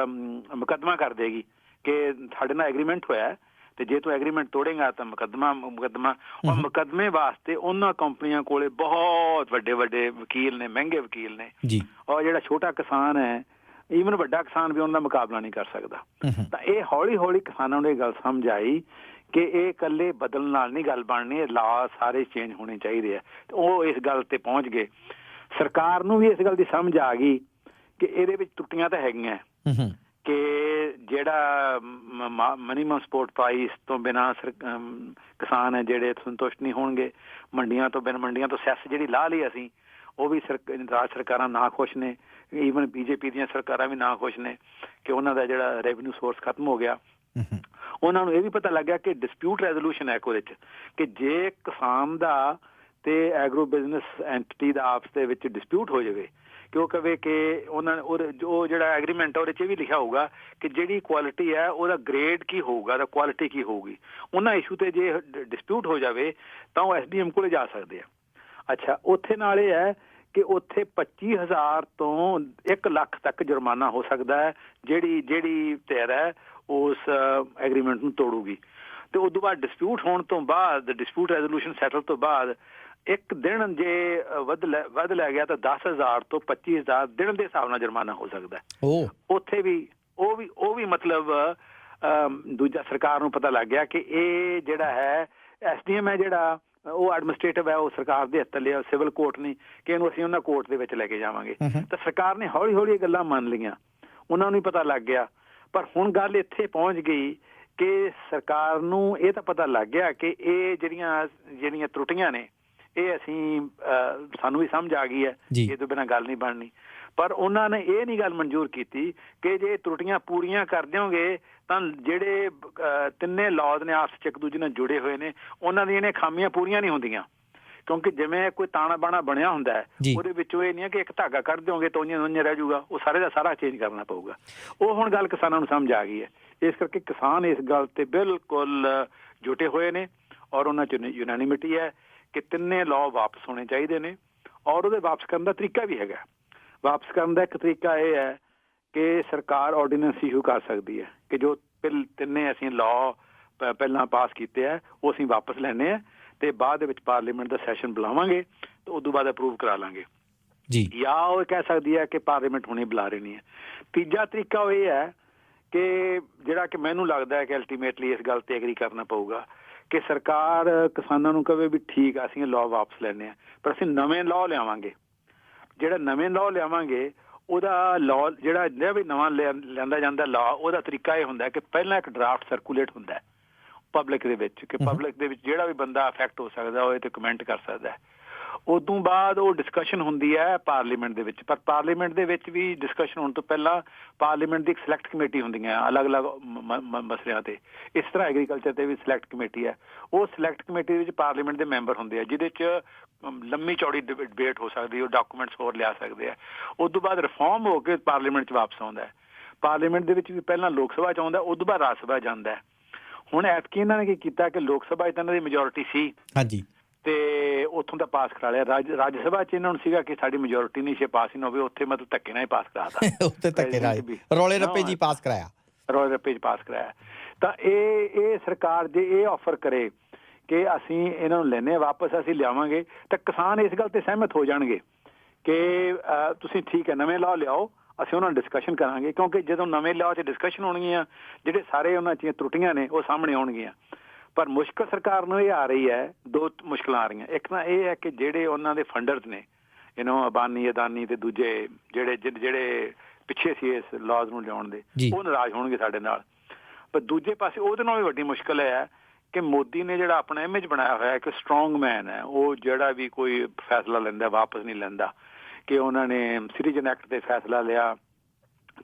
ਮੁਕੱਦਮਾ ਕਰ ਦੇਗੀ ਕਿ ਸਾਡੇ ਨਾਲ ਐਗਰੀਮੈਂਟ ਹੋਇਆ ਤੇ ਜੇ ਤੂੰ ਐਗਰੀਮੈਂਟ ਤੋੜੇਗਾ ਤਾਂ ਮੁਕੱਦਮਾ। ਔਰ ਮੁਕੱਦਮੇ ਵਾਸਤੇ ਉਹਨਾਂ ਕੰਪਨੀਆਂ ਕੋਲੇ ਬਹੁਤ ਵੱਡੇ ਵਕੀਲ ਨੇ, ਮਹਿੰਗੇ ਵਕੀਲ ਨੇ, ਔਰ ਜਿਹੜਾ ਛੋਟਾ ਕਿਸਾਨ ਹੈ, ਈਵਨ ਵੱਡਾ ਕਿਸਾਨ ਵੀ ਉਹਨਾਂ ਦਾ ਮੁਕਾਬਲਾ ਨਹੀਂ ਕਰ ਸਕਦਾ। ਤਾਂ ਇਹ ਹੌਲੀ ਹੌਲੀ ਕਿਸਾਨਾਂ ਨੂੰ ਇਹ ਗੱਲ ਸਮਝ ਆਈ ਕਿ ਇਹ ਇਕੱਲੇ ਬਦਲਣ ਨਾਲ ਨਹੀਂ ਗੱਲ ਬਣਨੀ, ਇਹ ਲਾਅ ਸਾਰੇ ਚੇਂਜ ਹੋਣੇ ਚਾਹੀਦੇ ਆ। ਉਹ ਇਸ ਗੱਲ ਤੇ ਪਹੁੰਚ ਗਏ। ਸਰਕਾਰ ਨੂੰ ਵੀ ਇਸ ਗੱਲ ਦੀ ਸਮਝ ਆ ਗਈ ਕਿ ਇਹਦੇ ਵਿੱਚ ਟੁੱਟੀਆਂ ਤਾਂ ਹੈਗੀਆਂ, ਕਿ ਜਿਹੜਾ ਮਿਨੀਮਮ ਸਪੋਰਟ ਪ੍ਰਾਈਸ ਤੋਂ ਬਿਨਾਂ ਕਿਸਾਨ ਹੈ ਜਿਹੜੇ ਸੰਤੁਸ਼ਟ ਨਹੀਂ ਹੋਣਗੇ। ਮੰਡੀਆਂ ਤੋਂ ਸੈਸ ਜਿਹੜੀ ਲਾ ਲਈ ਅਸੀਂ, ਉਹ ਵੀ ਰਾਜ ਸਰਕਾਰਾਂ ਨਾ ਖੁਸ਼ ਨੇ, ਈਵਨ ਬੀਜੇਪੀ ਦੀਆਂ ਸਰਕਾਰਾਂ ਵੀ ਨਾ ਖੁਸ਼ ਨੇ ਕਿ ਉਹਨਾਂ ਦਾ ਜਿਹੜਾ ਰੈਵਨਿਊ ਸੋਰਸ ਖਤਮ ਹੋ ਗਿਆ। ਉਹਨਾਂ ਨੂੰ ਇਹ ਵੀ ਪਤਾ ਲੱਗ ਗਿਆ ਕਿ ਡਿਸਪਿਊਟ ਰੈਜ਼ੋਲੂਸ਼ਨ ਐਕਟ ਉਹਦੇ 'ਚ, ਕਿ ਜੇ ਕਿਸਾਨ ਦਾ ਤੇ ਐਗਰੋ ਬਿਜ਼ਨਸ ਐਂਟਿਟੀ ਦਾ ਆਪਸ ਦੇ ਵਿੱਚ ਡਿਸਪਿਊਟ ਹੋ ਜਾਵੇ, ਕਿ ਉਹ ਕਵੇ ਕਿ ਉਹਨਾਂ ਉਹ ਜਿਹੜਾ ਐਗਰੀਮੈਂਟ ਉਹਦੇ 'ਚ ਵੀ ਲਿਖਿਆ ਹੋਊਗਾ ਕਿ ਜਿਹੜੀ ਕੁਆਲਿਟੀ ਹੈ ਉਹਦਾ ਗ੍ਰੇਡ ਕੀ ਹੋਊਗਾ, ਉਹਦਾ ਕੁਆਲਿਟੀ ਕੀ ਹੋਊਗੀ। ਉਹਨਾਂ ਇਸ਼ੂ ਤੇ ਜੇ ਡਿਸਪਿਊਟ ਹੋ ਜਾਵੇ ਤਾਂ ਉਹ SDM ਕੋਲੇ ਜਾ ਸਕਦੇ ਆ। ਅੱਛਾ, ਉੱਥੇ ਨਾਲ ਇਹ ਹੈ ਕਿ ਉੱਥੇ 25,000 ਤੋਂ 1 ਲੱਖ ਤੱਕ ਜੁਰਮਾਨਾ ਹੋ ਸਕਦਾ ਹੈ ਜਿਹੜੀ ਧਿਰ ਹੈ ਉਸ ਐਗਰੀਮੈਂਟ ਨੂੰ ਤੋੜੂਗੀ। ਤੇ ਉਸ ਤੋਂ ਬਾਅਦ ਡਿਸਪਿਊਟ ਹੋਣ ਤੋਂ ਬਾਅਦ, ਡਿਸਪਿਊਟ ਰੈਜ਼ੋਲੂਸ਼ਨ ਸੈਟਲ ਤੋਂ ਬਾਅਦ ਇੱਕ ਦਿਨ ਜੇ ਵੱਧ ਲੈ ਗਿਆ ਤਾਂ 10,000 ਤੋਂ 25,000 ਦਿਨ ਦੇ ਹਿਸਾਬ ਨਾਲ ਜੁਰਮਾਨਾ ਹੋ ਸਕਦਾ ਹੈ। ਉੱਥੇ ਵੀ ਉਹ ਵੀ ਮਤਲਬ ਦੂਜਾ ਸਰਕਾਰ ਨੂੰ ਪਤਾ ਲੱਗ ਗਿਆ ਕਿ ਇਹ ਜਿਹੜਾ ਹੈ SDM ਹੈ ਜਿਹੜਾ ਉਹ ਐਡਮਿਨਿਸਟ੍ਰੇਟਿਵ ਹੈ, ਉਹ ਸਰਕਾਰ ਦੇ ਹੱਥ ਲਿਆ, ਸਿਵਲ ਕੋਰਟ ਨਹੀਂ ਕਿ ਇਹਨੂੰ ਅਸੀਂ ਉਹਨਾਂ ਕੋਰਟ ਦੇ ਵਿੱਚ ਲੈ ਕੇ ਜਾਵਾਂਗੇ। ਤਾਂ ਸਰਕਾਰ ਨੇ ਹੌਲੀ ਹੌਲੀ ਇਹ ਗੱਲਾਂ ਮੰਨ ਲਈਆਂ, ਉਹਨਾਂ ਨੂੰ ਹੀ ਪਤਾ ਲੱਗ ਗਿਆ। ਪਰ ਹੁਣ ਗੱਲ ਇੱਥੇ ਪਹੁੰਚ ਗਈ ਕਿ ਸਰਕਾਰ ਨੂੰ ਇਹ ਤਾਂ ਪਤਾ ਲੱਗ ਗਿਆ ਕਿ ਇਹ ਜਿਹੜੀਆਂ ਤਰੁੱਟੀਆਂ ਨੇ ਇਹ ਸਾਨੂੰ ਵੀ ਸਮਝ ਆ ਗਈ ਹੈ, ਇਹ ਤੋਂ ਬਿਨਾਂ ਗੱਲ ਨਹੀਂ ਬਣਨੀ। ਪਰ ਉਹਨਾਂ ਨੇ ਇਹ ਨਹੀਂ ਗੱਲ ਮਨਜ਼ੂਰ ਕੀਤੀ ਕਿ ਜੇ ਤਰੁੱਟੀਆਂ ਪੂਰੀਆਂ ਕਰ ਦਿਓਗੇ ਤਾਂ ਜਿਹੜੇ ਤਿੰਨੇ ਲਾਜ਼ ਨੇ ਆਪਸ 'ਚ ਇੱਕ ਦੂਜੇ ਨਾਲ ਜੁੜੇ ਹੋਏ ਨੇ, ਉਹਨਾਂ ਦੀਆਂ ਇਹਨੇ ਖਾਮੀਆਂ ਪੂਰੀਆਂ ਨਹੀਂ ਹੁੰਦੀਆਂ। ਕਿਉਂਕਿ ਜਿਵੇਂ ਕੋਈ ਤਾਣਾ ਬਾਣਾ ਬਣਿਆ ਹੁੰਦਾ ਹੈ, ਉਹਦੇ ਵਿੱਚੋਂ ਇਹ ਨਹੀਂ ਹੈ ਕਿ ਇੱਕ ਧਾਗਾ ਕੱਢ ਦਿਓਗੇ ਤਾਂ ਉਂਝ ਰਹਿ ਜਾਊਗਾ, ਉਹ ਸਾਰੇ ਦਾ ਸਾਰਾ ਚੇਂਜ ਕਰਨਾ ਪਊਗਾ। ਉਹ ਹੁਣ ਗੱਲ ਕਿਸਾਨਾਂ ਨੂੰ ਸਮਝ ਆ ਗਈ ਹੈ। ਇਸ ਕਰਕੇ ਕਿਸਾਨ ਇਸ ਗੱਲ ਤੇ ਬਿਲਕੁਲ ਜੁਟੇ ਹੋਏ ਨੇ ਔਰ ਉਹਨਾਂ 'ਚ ਯੂਨੈਨਿਮਿਟੀ ਹੈ ਕਿ ਤਿੰਨੇ ਲਾਅ ਵਾਪਸ ਹੋਣੇ ਚਾਹੀਦੇ ਨੇ। ਔਰ ਉਹਦੇ ਵਾਪਸ ਕਰਨ ਦਾ ਤਰੀਕਾ ਵੀ ਹੈਗਾ। ਵਾਪਸ ਕਰਨ ਦਾ ਇੱਕ ਤਰੀਕਾ ਇਹ ਹੈ ਕਿ ਸਰਕਾਰ ਆਰਡੀਨੈਂਸ ਇਸ਼ੂ ਕਰ ਸਕਦੀ ਹੈ ਕਿ ਜੋ ਤਿੰਨੇ ਅਸੀਂ ਲਾਅ ਪਹਿਲਾਂ ਪਾਸ ਕੀਤੇ ਹੈ ਉਹ ਅਸੀਂ ਵਾਪਸ ਲੈਣੇ ਆ ਤੇ ਬਾਅਦ ਦੇ ਵਿੱਚ ਪਾਰਲੀਮੈਂਟ ਦਾ ਸੈਸ਼ਨ ਬੁਲਾਵਾਂਗੇ ਤੇ ਉਸ ਤੋਂ ਬਾਅਦ ਅਪਰੂਵ ਕਰਾ ਲਾਂਗੇ ਜੀ। ਜਾਂ ਉਹ ਕਹਿ ਸਕਦੀ ਹੈ ਕਿ ਪਾਰਲੀਮੈਂਟ ਹੁਣੇ ਬੁਲਾ ਰਹੇ ਨਹੀਂ ਹੈ। ਤੀਜਾ ਤਰੀਕਾ ਉਹ ਇਹ ਹੈ ਕਿ ਜਿਹੜਾ ਕਿ ਮੈਨੂੰ ਲੱਗਦਾ ਹੈ ਕਿ ਅਲਟੀਮੇਟਲੀ ਇਸ ਗੱਲ ਤੇ ਐਗਰੀ ਕਰਨਾ ਪਊਗਾ ਕਿ ਸਰਕਾਰ ਕਿਸਾਨਾਂ ਨੂੰ ਕਵੇ ਵੀ ਠੀਕ ਆ ਅਸੀਂ ਲਾਅ ਵਾਪਸ ਲੈਣੇ ਆ, ਪਰ ਅਸੀਂ ਨਵੇਂ ਲਾਅ ਲਿਆਵਾਂਗੇ। ਜਿਹੜਾ ਨਵੇਂ ਲਾਅ ਲਿਆਵਾਂਗੇ ਉਹਦਾ ਲਾਅ ਜਿਹੜਾ ਵੀ ਨਵਾਂ ਲਿਆਂਦਾ ਜਾਂਦਾ ਲਾਅ, ਉਹਦਾ ਤਰੀਕਾ ਇਹ ਹੁੰਦਾ ਕਿ ਪਹਿਲਾਂ ਇੱਕ ਡਰਾਫਟ ਸਰਕੂਲੇਟ ਹੁੰਦਾ ਹੈ ਪਬਲਿਕ ਦੇ ਵਿੱਚ, ਕਿ ਪਬਲਿਕ ਦੇ ਵਿੱਚ ਜਿਹੜਾ ਵੀ ਬੰਦਾ ਅਫੈਕਟ ਹੋ ਸਕਦਾ ਉਹ ਇਹ ਤੇ ਕਮੈਂਟ ਕਰ ਸਕਦਾ ਹੈ। ਉਦੋਂ ਬਾਅਦ ਉਹ ਡਿਸਕਸ਼ਨ ਹੁੰਦੀ ਹੈ ਪਾਰਲੀਮੈਂਟ ਦੇ ਵਿੱਚ। ਪਰ ਪਾਰਲੀਮੈਂਟ ਦੇ ਵਿੱਚ ਵੀ ਡਿਸਕਸ਼ਨ ਹੋਣ ਤੋਂ ਪਹਿਲਾਂ ਪਾਰਲੀਮੈਂਟ ਦੀ ਇੱਕ ਸਿਲੈਕਟ ਕਮੇਟੀ ਹੁੰਦੀਆਂ ਅਲੱਗ-ਅਲੱਗ ਮਸਲਿਆਂ ਤੇ। ਇਸ ਤਰ੍ਹਾਂ ਐਗਰੀਕਲਚਰ ਤੇ ਵੀ ਸਿਲੈਕਟ ਕਮੇਟੀ ਹੈ। ਉਹ ਸਿਲੈਕਟ ਕਮੇਟੀ ਦੇ ਵਿੱਚ ਪਾਰਲੀਮੈਂਟ ਦੇ ਮੈਂਬਰ ਹੁੰਦੇ ਆ ਜਿਹਦੇ 'ਚ ਲੰਮੀ ਚੌੜੀ ਡਿਬੇਟ ਹੋ ਸਕਦੀ, ਉਹ ਡਾਕੂਮੈਂਟਸ ਹੋਰ ਲਿਆ ਸਕਦੇ ਆ। ਉਸ ਤੋਂ ਬਾਅਦ ਰਿਫਾਰਮ ਹੋ ਕੇ ਪਾਰਲੀਮੈਂਟ 'ਚ ਵਾਪਸ ਆਉਂਦਾ ਹੈ। ਪਾਰਲੀਮੈਂਟ ਦੇ ਵਿੱਚ ਵੀ ਪਹਿਲਾਂ ਲੋਕ ਸਭਾ 'ਚ ਆਉਂਦਾ, ਉਸ ਤੋਂ ਬਾਅਦ ਰਾਜ ਸਭਾ ਜਾਂਦਾ ਹੈ। ਹੁਣ ਐਤਕੀ ਇਹਨਾਂ ਨੇ ਕੀ ਕੀਤਾ ਕਿ ਲੋਕ ਸਭਾ 'ਚ ਇਹਨਾਂ ਦੀ ਮੈਜੋਰਿਟੀ ਸੀ ਤੇ ਉੱਥੋਂ ਦਾ ਪਾਸ ਕਰਾ ਲਿਆ। ਰਾਜ ਸਭਾ 'ਚ ਇਹਨਾਂ ਨੂੰ ਸੀਗਾ ਕਿ ਸਾਡੀ ਮੈਜੋਰਿਟੀ ਨਹੀਂ ਸੀ, ਪਾਸ ਹੀ ਨਾ ਹੋਵੇ, ਉੱਥੇ ਮਤਲਬ ਧੱਕੇ ਨਾਲ ਹੀ ਪਾਸ ਕਰਾਤਾ। ਉੱਥੇ ਧੱਕੇ ਨਾਲ ਰੌਲੇ ਰੱਪੇ 'ਚ ਪਾਸ ਕਰਾਇਆ। ਤਾਂ ਇਹ ਸਰਕਾਰ ਜੇ ਇਹ ਆਫਰ ਕਰੇ ਕਿ ਅਸੀਂ ਇਹਨਾਂ ਨੂੰ ਲੈਣੇ ਵਾਪਸ, ਅਸੀਂ ਲਿਆਵਾਂਗੇ, ਤਾਂ ਕਿਸਾਨ ਇਸ ਗੱਲ ਤੇ ਸਹਿਮਤ ਹੋ ਜਾਣਗੇ ਕਿ ਤੁਸੀਂ ਠੀਕ ਹੈ ਨਵੇਂ ਲਾਅ ਲਿਆਓ, ਅਸੀਂ ਉਹਨਾਂ ਨਾਲ ਡਿਸਕਸ਼ਨ ਕਰਾਂਗੇ। ਕਿਉਂਕਿ ਜਦੋਂ ਨਵੇਂ ਲਾਅ 'ਚ ਡਿਸਕਸ਼ਨ ਹੋਣਗੀਆਂ ਜਿਹੜੇ ਸਾਰੇ ਉਹਨਾਂ 'ਚ ਤਰੁੱਟੀਆਂ ਨੇ ਉਹ ਸਾਹਮਣੇ ਆਉਣਗੀਆਂ। ਪਰ ਮੁਸ਼ਕਲ ਸਰਕਾਰ ਨੂੰ ਇਹ ਆ ਰਹੀ ਹੈ, ਦੋ ਮੁਸ਼ਕਲਾਂ ਆ ਰਹੀਆਂ। ਇੱਕ ਤਾਂ ਇਹ ਹੈ ਕਿ ਜਿਹੜੇ ਉਹਨਾਂ ਦੇ ਫੰਡਰਸ ਨੇ ਅਬਾਨੀ ਅਦਾਨੀ ਤੇ ਦੂਜੇ ਜਿਹੜੇ ਪਿੱਛੇ ਸੀ ਇਸ ਲਾਜ਼ ਨੂੰ ਲਿਆਉਣ ਦੇ, ਉਹ ਨਾਰਾਜ਼ ਹੋਣਗੇ ਸਾਡੇ ਨਾਲ। ਪਰ ਦੂਜੇ ਪਾਸੇ ਉਹਦੇ ਨਾਲ ਵੀ ਵੱਡੀ ਮੁਸ਼ਕਲ ਹੈ ਕਿ ਮੋਦੀ ਨੇ ਜਿਹੜਾ ਆਪਣਾ ਇਮੇਜ ਬਣਾਇਆ ਹੋਇਆ ਕਿ ਸਟਰੋਂਗ ਮੈਨ ਹੈ, ਉਹ ਜਿਹੜਾ ਵੀ ਕੋਈ ਫੈਸਲਾ ਲੈਂਦਾ ਵਾਪਸ ਨਹੀਂ ਲੈਂਦਾ। ਕਿ ਉਹਨਾਂ ਨੇ ਸਿਟੀਜ਼ਨ ਐਕਟ ਤੇ ਫੈਸਲਾ ਲਿਆ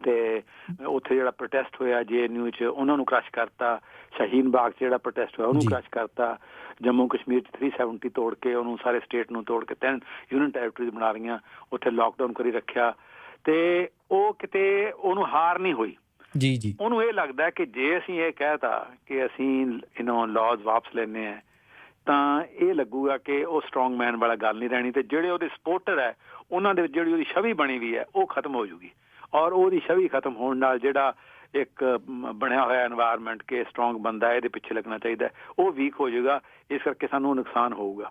ਤੇ ਉੱਥੇ ਜਿਹੜਾ ਪ੍ਰੋਟੈਸਟ ਹੋਇਆ JNU 'ਚ ਉਹਨਾਂ ਨੂੰ ਕ੍ਰਸ਼ ਕਰਤਾ, ਸ਼ਹੀਨ ਬਾਗ 'ਚ ਜਿਹੜਾ ਪ੍ਰੋਟੈਸਟ ਹੋਇਆ ਉਹਨੂੰ ਕ੍ਰਸ਼ ਕਰਤਾ, ਜੰਮੂ ਕਸ਼ਮੀਰ 'ਚ 370 ਤੋੜ ਕੇ ਉਹਨੂੰ ਸਾਰੇ ਸਟੇਟ ਨੂੰ ਤੋੜ ਕੇ 3 ਯੂਨੀਅਨ ਟੈਰੀਟਰੀਜ਼ ਬਣਾ ਰਹੀਆਂ, ਉੱਥੇ ਲਾਕਡਾਊਨ ਕਰੀ ਰੱਖਿਆ ਤੇ ਉਹ ਕਿਤੇ ਉਹਨੂੰ ਹਾਰ ਨਹੀਂ ਹੋਈ। ਉਹਨੂੰ ਇਹ ਲੱਗਦਾ ਕਿ ਜੇ ਅਸੀਂ ਇਹ ਕਹਿਤਾ ਕਿ ਅਸੀਂ ਲਾਜ਼ ਵਾਪਸ ਲੈਣੇ ਆ ਤਾਂ ਇਹ ਲੱਗੂਗਾ ਕਿ ਉਹ ਸਟਰੋਂਗ ਮੈਨ ਵਾਲਾ ਗੱਲ ਨਹੀਂ ਰਹਿਣੀ ਤੇ ਜਿਹੜੇ ਉਹਦੇ ਸਪੋਰਟਰ ਹੈ ਉਹਨਾਂ ਦੇ ਵਿੱਚ ਜਿਹੜੀ ਉਹਦੀ ਛਵੀ ਬਣੀ ਵੀ ਹੈ ਉਹ ਖਤਮ ਹੋ ਜੂਗੀ। ਔਰ ਉਹਦੀ ਛਵੀ ਖਤਮ ਹੋਣ ਨਾਲ ਜਿਹੜਾ ਇੱਕ ਬਣਿਆ ਹੋਇਆ ਐਨਵਾਇਰਨਮੈਂਟ ਕਿ ਸਟਰੋਂਗ ਬੰਦਾ ਇਹਦੇ ਪਿੱਛੇ ਲੱਗਣਾ ਚਾਹੀਦਾ, ਉਹ ਵੀਕ ਹੋ ਜਾਊਗਾ। ਇਸ ਕਰਕੇ ਸਾਨੂੰ ਨੁਕਸਾਨ ਹੋਊਗਾ।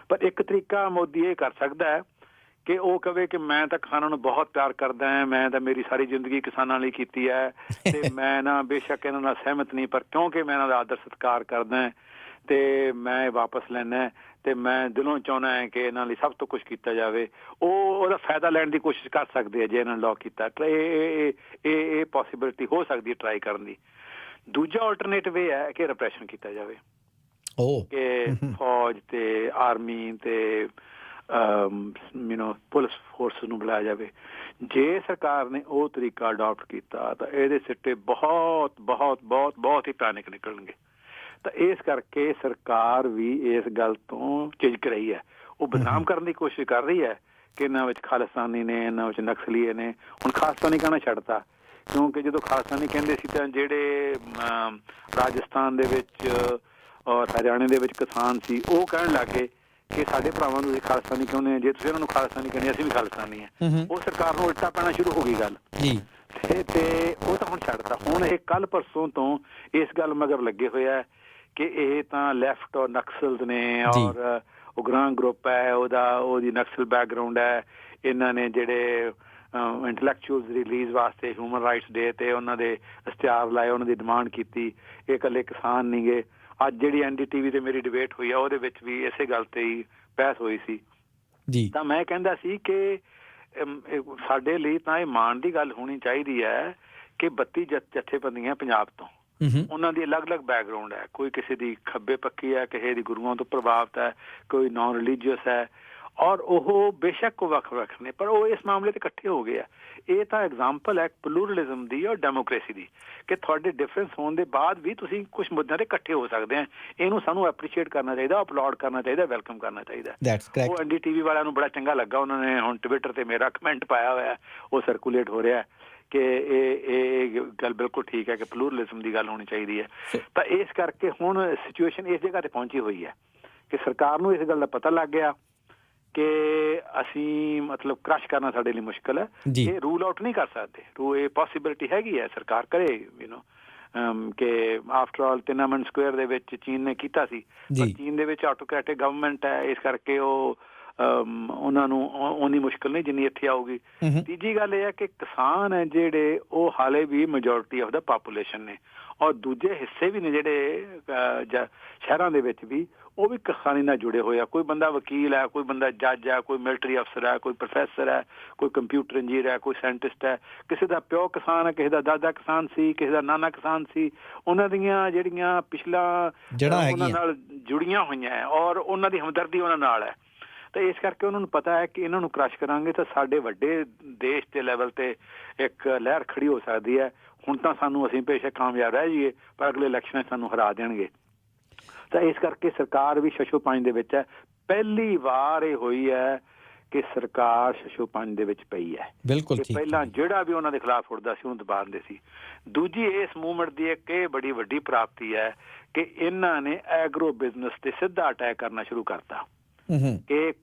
ਪਰ ਇੱਕ ਤਰੀਕਾ ਮੋਦੀ ਇਹ ਕਰ ਸਕਦਾ ਹੈ ਕਿ ਉਹ ਕਵੇ ਕਿ ਮੈਂ ਤਾਂ ਕਿਸਾਨਾਂ ਨੂੰ ਬਹੁਤ ਪਿਆਰ ਕਰਦਾ ਹਾਂ, ਮੈਂ ਤਾਂ ਮੇਰੀ ਸਾਰੀ ਜ਼ਿੰਦਗੀ ਕਿਸਾਨਾਂ ਲਈ ਕੀਤੀ ਹੈ ਤੇ ਮੈਂ ਨਾ ਬੇਸ਼ੱਕ ਇਹਨਾਂ ਨਾਲ ਸਹਿਮਤ ਨਹੀਂ, ਪਰ ਕਿਉਂਕਿ ਮੈਂ ਇਹਨਾਂ ਦਾ ਆਦਰ ਸਤਿਕਾਰ ਕਰਦਾ ਤੇ ਮੈਂ ਵਾਪਸ ਲੈਣਾ ਤੇ ਮੈਂ ਦਿਲੋਂ ਚਾਹੁੰਦਾ ਹੈ ਕਿ ਇਹਨਾਂ ਲਈ ਸਭ ਤੋਂ ਕੁਝ ਕੀਤਾ ਜਾਵੇ, ਉਹਦਾ ਫਾਇਦਾ ਲੈਣ ਦੀ ਕੋਸ਼ਿਸ਼ ਕਰ ਸਕਦੇ ਆ ਜੇ ਇਹਨਾਂ ਲੌ ਕੀਤਾ। ਇਹ ਪੋਸੀਬਿਲਿਟੀ ਹੋ ਸਕਦੀ ਹੈ ਟਰਾਈ ਕਰਨ ਦੀ। ਦੂਜਾ ਆਲਟਰਨੇਟਿਵ ਇਹ ਹੈ ਕਿ ਰਿਪਰੈਸ਼ਨ ਕੀਤਾ ਜਾਵੇ, ਕਿ ਫੌਜ ਤੇ ਆਰਮੀ ਤੇ ਪੁਲਿਸ ਫੋਰਸ ਨੂੰ ਬੁਲਾਇਆ ਜਾਵੇ। ਜੇ ਸਰਕਾਰ ਨੇ ਉਹ ਤਰੀਕਾ ਅਡਾਪਟ ਕੀਤਾ ਤਾਂ ਇਹਦੇ ਸਿੱਟੇ ਬਹੁਤ ਬਹੁਤ ਬਹੁਤ ਬਹੁਤ ਹੀ ਭਿਆਨਕ ਨਿਕਲਣਗੇ। ਤਾਂ ਇਸ ਕਰਕੇ ਸਰਕਾਰ ਵੀ ਇਸ ਗੱਲ ਤੋਂ ਝਿਜਕ ਰਹੀ ਹੈ। ਉਹ ਬਦਨਾਮ ਕਰਨ ਦੀ ਕੋਸ਼ਿਸ਼ ਕਰ ਰਹੀ ਹੈ ਕਿ ਇਹਨਾਂ ਵਿੱਚ ਖਾਲਿਸਤਾਨੀ ਨੇ, ਇਹਨਾਂ ਵਿੱਚ ਨਕਸਲੀ ਨੇ। ਹੁਣ ਖਾਲਿਸਤਾਨੀ ਕਹਿਣਾ ਛੱਡਤਾ, ਕਿਉਂਕਿ ਜਦੋਂ ਖਾਲਿਸਤਾਨੀ ਕਹਿੰਦੇ ਸੀ ਤਾਂ ਜਿਹੜੇ ਰਾਜਸਥਾਨ ਦੇ ਵਿੱਚ ਔਰ ਹਰਿਆਣੇ ਦੇ ਵਿੱਚ ਕਿਸਾਨ ਸੀ ਉਹ ਕਹਿਣ ਲੱਗੇ ਕਿ ਸਾਡੇ ਭਰਾਵਾਂ ਨੂੰ ਖਾਲਿਸਤਾਨੀ ਕਹਿੰਦੇ ਆ, ਜੇ ਤੁਸੀਂ ਉਹਨਾਂ ਨੂੰ ਖਾਲਿਸਤਾਨੀ ਕਹਿੰਦੇ ਅਸੀਂ ਵੀ ਖਾਲਿਸਤਾਨੀ ਹਾਂ। ਉਹ ਸਰਕਾਰ ਨੂੰ ਉਲਟਾ ਪੈਣਾ ਸ਼ੁਰੂ ਹੋ ਗਈ ਗੱਲ ਤੇ ਉਹ ਤਾਂ ਹੁਣ ਛੱਡਤਾ। ਹੁਣ ਇਹ ਕੱਲ ਪਰਸੋਂ ਤੋਂ ਇਸ ਗੱਲ ਮਗਰ ਲੱਗੇ ਹੋਇਆ ਕਿ ਇਹ ਤਾਂ ਲੈਫਟ ਔਰ ਨਕਸਲਸ ਨੇ ਔਰ ਉਗਰਾਹ ਗਰੁੱਪ ਹੈ, ਉਹਦੀ ਨਕਸਲ ਬੈਕਗਰਾਊਂਡ ਹੈ। ਇਹਨਾਂ ਨੇ ਜਿਹੜੇ ਇੰਟਲੈਕਚੁਅਲਸ ਰਿਲੀਜ਼ ਵਾਸਤੇ ਹਿਊਮਨ ਰਾਈਟਸ ਡੇ ਤੇ ਉਹਨਾਂ ਦੇ ਇਸ਼ਤਿਹਾਰ ਲਾਏ, ਉਹਨਾਂ ਦੀ ਡਿਮਾਂਡ ਕੀਤੀ। ਇਹ ਇਕੱਲੇ ਕਿਸਾਨ ਨਹੀਂ ਗੇ। ਅੱਜ ਜਿਹੜੀ NDTV ਤੇ ਮੇਰੀ ਡਿਬੇਟ ਹੋਈ ਆ ਉਹਦੇ ਵਿੱਚ ਵੀ ਇਸੇ ਗੱਲ ਤੇ ਹੀ ਬਹਿਸ ਹੋਈ ਸੀ ਜੀ। ਤਾਂ ਮੈਂ ਕਹਿੰਦਾ ਸੀ ਕਿ ਸਾਡੇ ਲਈ ਤਾਂ ਇਹ ਮਾਣ ਦੀ ਗੱਲ ਹੋਣੀ ਚਾਹੀਦੀ ਹੈ ਕਿ 32 ਜਥੇਬੰਦੀਆਂ ਪੰਜਾਬ ਤੋਂ, ਉਹਨਾਂ ਦੀ ਅਲੱਗ-ਅਲੱਗ ਬੈਕਗਰਾਊਂਡ ਹੈ। ਕੋਈ ਕਿਸੇ ਦੀ ਖੱਬੇ ਪੱਕੀ ਹੈ, ਕਿਸੇ ਦੀ ਗੁਰੂਆਂ ਤੋਂ ਪ੍ਰਭਾਵਿਤ ਹੈ, ਕੋਈ ਨਾਨ ਰਿਲੀਜੀਅਸ ਹੈ ਔਰ ਉਹ ਬੇਸ਼ੱਕ ਉਹ ਵੱਖ-ਵੱਖ ਨੇ ਪਰ ਉਹ ਇਸ ਮਾਮਲੇ ਤੇ ਇਕੱਠੇ ਹੋ ਗਏ ਆ। ਇਹ ਤਾਂ ਐਗਜ਼ਾਮਪਲ ਹੈ ਪਲੂਰਲਿਜ਼ਮ ਦੀ ਔਰ ਡੈਮੋਕ੍ਰੇਸੀ ਦੀ ਕਿ ਤੁਹਾਡੇ ਡਿਫਰੈਂਸ ਹੋਣ ਦੇ ਬਾਅਦ ਵੀ ਤੁਸੀਂ ਕੁਝ ਮੁੱਦਿਆਂ ਤੇ ਇਕੱਠੇ ਹੋ ਸਕਦੇ ਆ। ਇਹਨੂੰ ਸਾਨੂੰ ਐਪਰੀਸ਼ੀਏਟ ਕਰਨਾ ਚਾਹੀਦਾ, ਅਪਲਾਉਡ ਕਰਨਾ ਚਾਹੀਦਾ, ਵੈਲਕਮ ਕਰਨਾ ਚਾਹੀਦਾ। ਉਹ NDTV ਵਾਲਿਆਂ ਨੂੰ ਬੜਾ ਚੰਗਾ ਲੱਗਾ, ਉਹਨਾਂ ਨੇ ਹੁਣ ਟਵਿੱਟਰ ਤੇ ਮੇਰਾ ਕਮੈਂਟ ਪਾਇਆ ਹੋਇਆ, ਉਹ ਸਰਕੂਲੇਟ ਹੋ ਰਿਹਾ ਕਿ ਇਹ ਗੱਲ ਬਿਲਕੁਲ ਠੀਕ ਹੈ ਕਿ ਪਲੂਰਲਿਜ਼ਮ ਦੀ ਗੱਲ ਹੋਣੀ ਚਾਹੀਦੀ ਹੈ। ਤਾਂ ਇਸ ਕਰਕੇ ਹੁਣ ਸਿਚੁਏਸ਼ਨ ਇਸ ਜਗ੍ਹਾ ਤੇ ਪਹੁੰਚੀ ਹੋਈ ਹੈ ਕਿ ਸਰਕਾਰ ਨੂੰ ਇਸ ਗੱਲ ਦਾ ਪਤਾ ਲੱਗ ਗਿਆ ਕਿ ਅਸੀਂ ਮਤਲਬ ਕ੍ਰਸ਼ ਕਰਨਾ ਸਾਡੇ ਲਈ ਮੁਸ਼ਕਿਲ ਹੈ। ਇਹ ਰੂਲ ਆਊਟ ਨਹੀਂ ਕਰ ਸਕਦੇ, ਇਹ ਪੋਸੀਬਿਲਿਟੀ ਹੈਗੀ ਹੈ ਸਰਕਾਰ ਕਰੇ ਕਿ ਆਫਟਰ ਆਲ ਤਿਆਨਨਮਨ ਸਕੁਏਅਰ ਦੇ ਵਿੱਚ ਚੀਨ ਨੇ ਕੀਤਾ ਸੀ, ਪਰ ਚੀਨ ਦੇ ਵਿੱਚ ਆਟੋਕ੍ਰੈਟਿਕ ਗਵਰਨਮੈਂਟ ਹੈ, ਇਸ ਕਰਕੇ ਉਹਨਾਂ ਨੂੰ ਓਨੀ ਮੁਸ਼ਕਿਲ ਨਹੀਂ ਜਿੰਨੀ ਇੱਥੇ ਆਊਗੀ। ਤੀਜੀ ਗੱਲ ਇਹ ਹੈ ਕਿ ਕਿਸਾਨ ਹੈ ਜਿਹੜੇ ਉਹ ਹਾਲੇ ਵੀ ਮੈਜੋਰਿਟੀ ਆਫ ਦਾ ਪਾਪੂਲੇਸ਼ਨ ਨੇ ਔਰ ਦੂਜੇ ਹਿੱਸੇ ਵੀ ਨੇ ਜਿਹੜੇ ਸ਼ਹਿਰਾਂ ਦੇ ਵਿੱਚ ਵੀ ਉਹ ਵੀ ਕਿਸਾਨੀ ਨਾਲ ਜੁੜੇ ਹੋਏ ਆ। ਕੋਈ ਬੰਦਾ ਵਕੀਲ ਹੈ, ਕੋਈ ਬੰਦਾ ਜੱਜ ਹੈ, ਕੋਈ ਮਿਲਟਰੀ ਅਫਸਰ ਹੈ, ਕੋਈ ਪ੍ਰੋਫੈਸਰ ਹੈ, ਕੋਈ ਕੰਪਿਊਟਰ ਇੰਜੀਨੀਅਰ ਹੈ, ਕੋਈ ਸਾਇੰਟਿਸਟ ਹੈ। ਕਿਸੇ ਦਾ ਪਿਓ ਕਿਸਾਨ ਹੈ, ਕਿਸੇ ਦਾ ਦਾਦਾ ਕਿਸਾਨ ਸੀ, ਕਿਸੇ ਦਾ ਨਾਨਾ ਕਿਸਾਨ ਸੀ। ਉਹਨਾਂ ਦੀਆਂ ਜਿਹੜੀਆਂ ਪਿਛਲਾ ਉਹਨਾਂ ਨਾਲ ਜੁੜੀਆਂ ਹੋਈਆਂ ਹੈ ਔਰ ਉਹਨਾਂ ਦੀ ਹਮਦਰਦੀ ਉਹਨਾਂ ਨਾਲ ਹੈ। ਤਾਂ ਇਸ ਕਰਕੇ ਉਹਨਾਂ ਨੂੰ ਪਤਾ ਹੈ ਕਿ ਇਹਨਾਂ ਨੂੰ ਕ੍ਰਸ਼ ਕਰਾਂਗੇ ਤਾਂ ਸਾਡੇ ਵੱਡੇ ਦੇਸ਼ ਦੇ ਲੈਵਲ ਤੇ ਇੱਕ ਲਹਿਰ ਖੜੀ ਹੋ ਸਕਦੀ ਹੈ। ਹੁਣ ਤਾਂ ਅਸੀਂ ਬੇਸ਼ੱਕ ਕਾਮਯਾਬ ਰਹਿ ਜਾਈਏ ਪਰ ਅਗਲੇ ਇਲੈਕਸ਼ਨਾਂ 'ਚ ਸਾਨੂੰ ਹਰਾ ਦੇਣਗੇ। ਤਾਂ ਇਸ ਕਰਕੇ ਸਰਕਾਰ ਵੀ ਸ਼ਸ਼ੋਪੰਜ ਦੇ ਵਿੱਚ ਹੈ। ਪਹਿਲੀ ਵਾਰ ਇਹ ਹੋਈ ਹੈ ਕਿ ਸਰਕਾਰ ਸ਼ਸ਼ੋਪੰਜ ਦੇ ਵਿੱਚ ਪਈ ਹੈ। ਬਿਲਕੁਲ ਪਹਿਲਾਂ ਜਿਹੜਾ ਵੀ ਉਹਨਾਂ ਦੇ ਖਿਲਾਫ ਉੱਠਦਾ ਸੀ ਉਹਨੂੰ ਦਬਾ ਦਿੰਦੇ ਸੀ। ਦੂਜੀ ਇਸ ਮੂਵਮੈਂਟ ਦੀ ਇੱਕ ਇਹ ਬੜੀ ਵੱਡੀ ਪ੍ਰਾਪਤੀ ਹੈ ਕਿ ਇਹਨਾਂ ਨੇ ਐਗਰੋ ਬਿਜ਼ਨਸ ਤੇ ਸਿੱਧਾ ਅਟੈਕ ਕਰਨਾ ਸ਼ੁਰੂ ਕਰਤਾ। ਕਿ